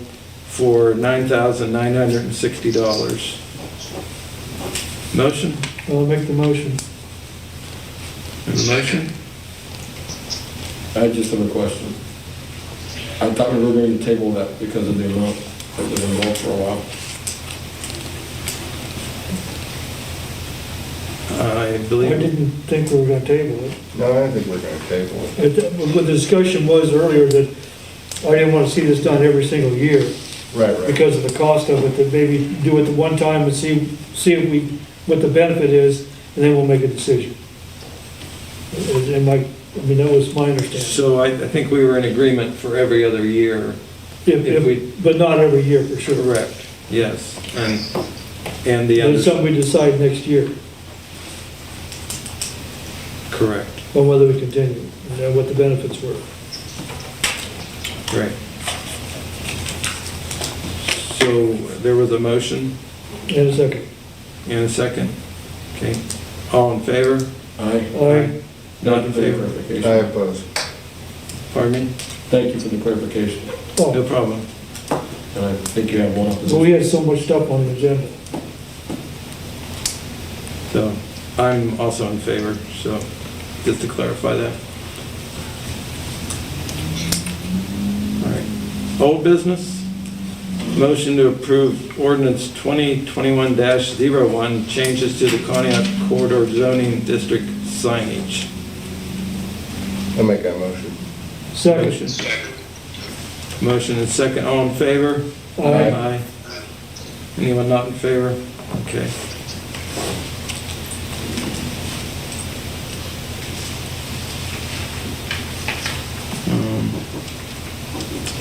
[SPEAKER 2] for $9,960. Motion?
[SPEAKER 7] I'll make the motion.
[SPEAKER 2] Have a motion?
[SPEAKER 6] I just have a question. I thought we were going to table that because of the amount that was involved for a while.
[SPEAKER 2] I
[SPEAKER 7] I
[SPEAKER 2] believe,
[SPEAKER 7] didn't think we were gonna table it.
[SPEAKER 9] No, I don't think we're gonna table it.
[SPEAKER 7] What the discussion was earlier, that I didn't wanna see this done every single year
[SPEAKER 9] Right.
[SPEAKER 7] because of the cost of it, that maybe do it the one time and see what the benefit is, and then we'll make a decision. I mean, that was my understanding.
[SPEAKER 2] so I think we were in agreement for every other year. if we-
[SPEAKER 7] But not every year, for sure.
[SPEAKER 2] Correct, yes. And the
[SPEAKER 7] But
[SPEAKER 2] other,
[SPEAKER 7] it's something we decide next year,
[SPEAKER 2] correct,
[SPEAKER 7] on whether we continue, and what the benefits were.
[SPEAKER 2] right. So there was a motion
[SPEAKER 7] And a second.
[SPEAKER 2] and a second. Okay, all in favor?
[SPEAKER 6] Aye.
[SPEAKER 7] Aye.
[SPEAKER 2] Not in favor?
[SPEAKER 9] I
[SPEAKER 6] Clarification.
[SPEAKER 9] oppose.
[SPEAKER 2] Pardon me?
[SPEAKER 6] Thank you for the clarification.
[SPEAKER 2] No
[SPEAKER 7] Oh,
[SPEAKER 2] problem.
[SPEAKER 6] And I think you have one
[SPEAKER 7] so
[SPEAKER 6] opposition.
[SPEAKER 7] we had so much stuff on the agenda.
[SPEAKER 2] So I'm also in favor, so just to clarify that. All right. Old business? Motion to approve ordinance 2021-01, changes to the Conneaut Corridor zoning district signage.
[SPEAKER 9] I make that motion.
[SPEAKER 7] Second.
[SPEAKER 8] Second.
[SPEAKER 2] Motion and second, all in favor?
[SPEAKER 7] Aye.
[SPEAKER 2] Anyone not in favor? Okay.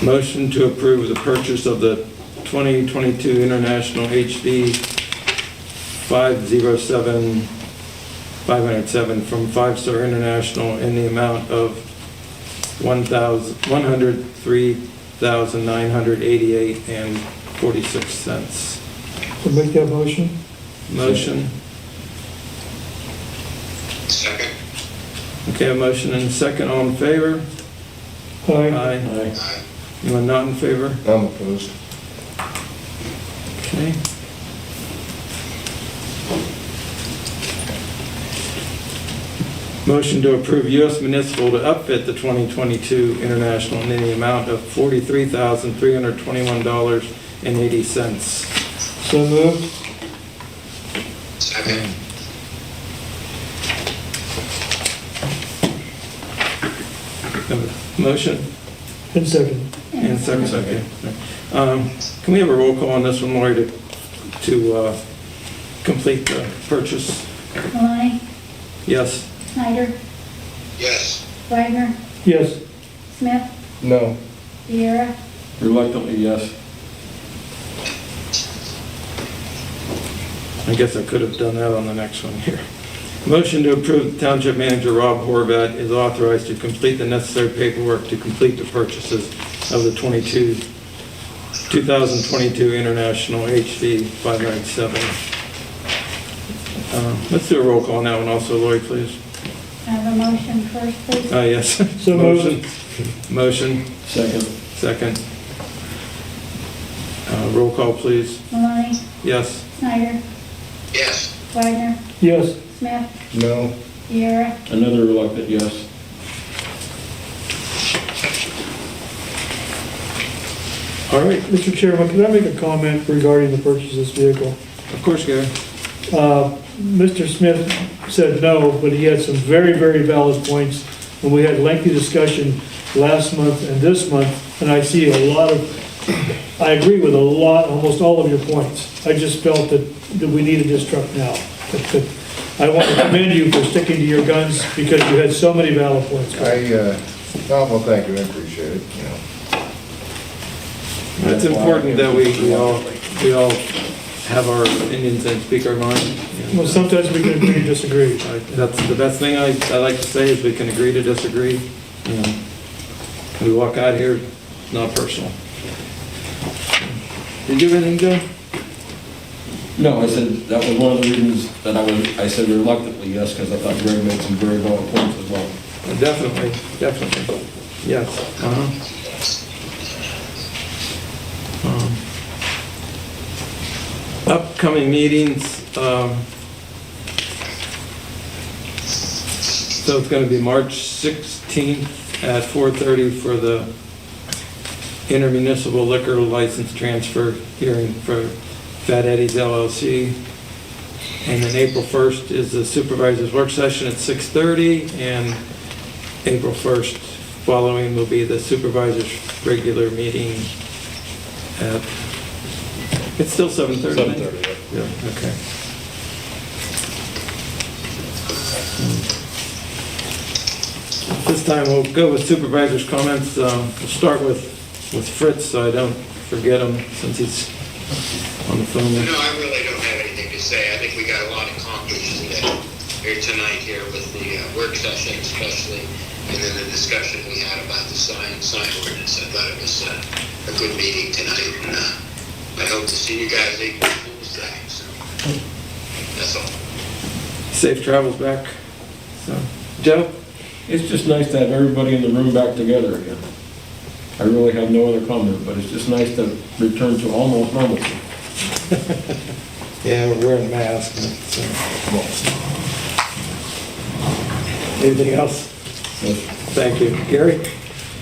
[SPEAKER 2] Motion to approve the purchase of the 2022 International HV 507 from Five Star International in the amount of $103,988.46.
[SPEAKER 7] So make that motion.
[SPEAKER 2] Motion.
[SPEAKER 8] Second.
[SPEAKER 2] Okay, a motion and a second, all in favor?
[SPEAKER 7] Aye.
[SPEAKER 2] Aye.
[SPEAKER 8] Aye.
[SPEAKER 2] Anyone not in favor?
[SPEAKER 9] I'm opposed.
[SPEAKER 2] Okay. Motion to approve U.S. Municipal to upfit the 2022 International in the amount of $43,321.80.
[SPEAKER 7] So moved.
[SPEAKER 8] Second.
[SPEAKER 2] Motion
[SPEAKER 7] And second.
[SPEAKER 2] and second, okay. Can we have a roll call on this one, Lori, to complete the purchase?
[SPEAKER 11] Maloney,
[SPEAKER 2] Yes?
[SPEAKER 11] Snyder,
[SPEAKER 8] Yes.
[SPEAKER 11] Wagner,
[SPEAKER 7] Yes.
[SPEAKER 11] Smith,
[SPEAKER 6] No.
[SPEAKER 11] Viera,
[SPEAKER 6] Reluctantly, yes.
[SPEAKER 2] I guess I could have done that on the next one here. Motion to approve the Township Manager Rob Horvat is authorized to complete the necessary paperwork to complete the purchases of the 2022 International HV 507. Let's do a roll call on that one also, Lori, please.
[SPEAKER 11] have a motion first, please.
[SPEAKER 2] Yes.
[SPEAKER 7] So
[SPEAKER 2] Motion. Motion,
[SPEAKER 6] Second.
[SPEAKER 2] second. Roll call, please.
[SPEAKER 11] Maloney,
[SPEAKER 2] Yes.
[SPEAKER 11] Snyder,
[SPEAKER 8] Yes.
[SPEAKER 11] Wagner,
[SPEAKER 7] Yes.
[SPEAKER 11] Smith,
[SPEAKER 9] No.
[SPEAKER 11] Viera,
[SPEAKER 6] Another reluctant yes.
[SPEAKER 2] All right.
[SPEAKER 7] Mr. Chairman, can I make a comment regarding the purchase of this vehicle?
[SPEAKER 2] Of course, Gary.
[SPEAKER 7] Mr. Smith said no, but he had some very, very valid points, and we had lengthy discussion last month and this month, and I see a lot of, I agree with almost all of your points. I just felt that we needed this truck now. I want to commend you for sticking to your guns because you had so many valid points.
[SPEAKER 9] Well, thank you, I appreciate it, you know.
[SPEAKER 2] It's important that we all have our opinions and speak our mind.
[SPEAKER 7] Well, sometimes we can agree to disagree.
[SPEAKER 2] That's the best thing I like to say is we can agree to disagree. You know, we walk out here, not personal. Did you have anything, Joe?
[SPEAKER 6] No, I said, that was one of the reasons that I said reluctantly yes, because I thought Greg made some very valid points as well.
[SPEAKER 2] Definitely, definitely. Yes. Upcoming meetings. So it's going to be March 16th at 4:30 for the intermunicipal liquor license transfer hearing for Fat Eddie's LLC. And then April 1st is the supervisor's work session at 6:30, and April 1st following will be the supervisor's regular meeting at, it's still 7:30?
[SPEAKER 6] 7:30,
[SPEAKER 2] Yeah, okay. This time we'll go with supervisor's comments. We'll start with Fritz, so I don't forget him since he's on the phone there.
[SPEAKER 8] No, I really don't have anything to say. I think we got a lot accomplished here tonight here with the work session especially, and then the discussion we had about the sign ordinance. I thought it was a good meeting tonight, and I hope to see you guys April Fool's Day. So that's all.
[SPEAKER 2] Safe travels back. So, Joe?
[SPEAKER 6] It's just nice to have everybody in the room back together again. I really have no other comment, but it's just nice to return to almost normalcy.
[SPEAKER 2] Yeah, we're wearing masks. So. Anything else? Thank you. Gary?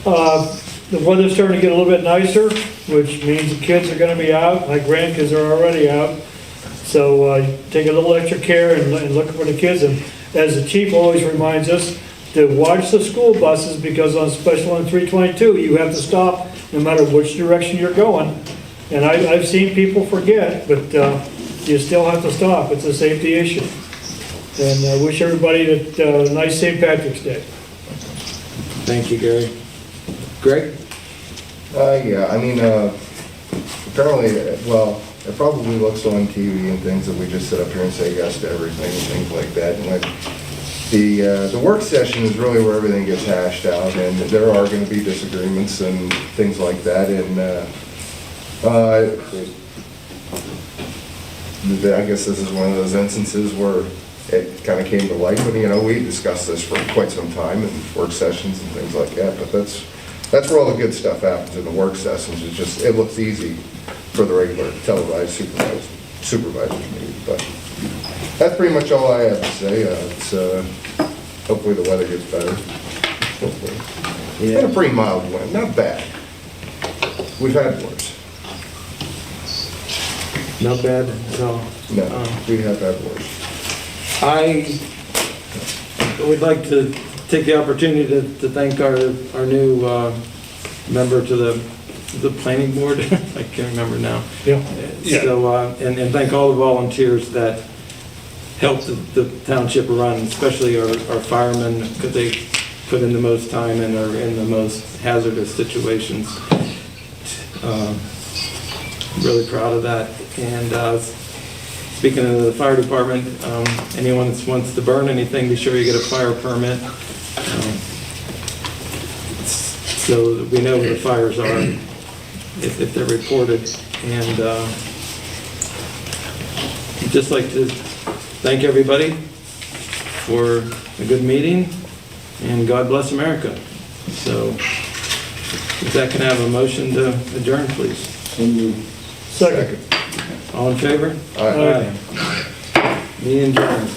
[SPEAKER 7] The weather's starting to get a little bit nicer, which means the kids are gonna be out. My grandkids are already out. So take a little extra care and look for the kids. And as the chief always reminds us, to watch the school buses, because on special on 322, you have to stop no matter which direction you're going. And I've seen people forget, but you still have to stop. It's a safety issue. And I wish everybody a nice St. Patrick's Day.
[SPEAKER 2] Thank you, Gary. Greg?
[SPEAKER 9] Yeah, I mean, apparently, well, it probably looks on TV and things that we just sit up here and say yes to everything and things like that. And like, the work session is really where everything gets hashed out, and there are gonna be disagreements and things like that, and, I guess this is one of those instances where it kind of came to light, but, you know, we discussed this for quite some time in work sessions and things like that, but that's where all the good stuff happens in the work sessions. It's just, it looks easy for the regular televised supervisors meeting, but that's pretty much all I have to say. Hopefully the weather gets better. Hopefully. It's been a pretty mild one, not bad. We've had worse.
[SPEAKER 2] Not bad at all.
[SPEAKER 9] No, we have had worse.
[SPEAKER 2] I would like to take the opportunity to thank our new member to the planning board. I can't remember now.
[SPEAKER 7] Yeah.
[SPEAKER 2] So, and thank all the volunteers that helped the township run, especially our firemen, because they put in the most time and are in the most hazardous situations. Really proud of that. And speaking of the fire department, anyone that wants to burn anything, be sure you get a fire permit. So that we know where the fires are if they're reported. And I'd just like to thank everybody for a good meeting, and God bless America. So if that can have a motion to adjourn, please.
[SPEAKER 7] Second.
[SPEAKER 2] All in favor?
[SPEAKER 9] Aye.
[SPEAKER 2] Meeting adjourned.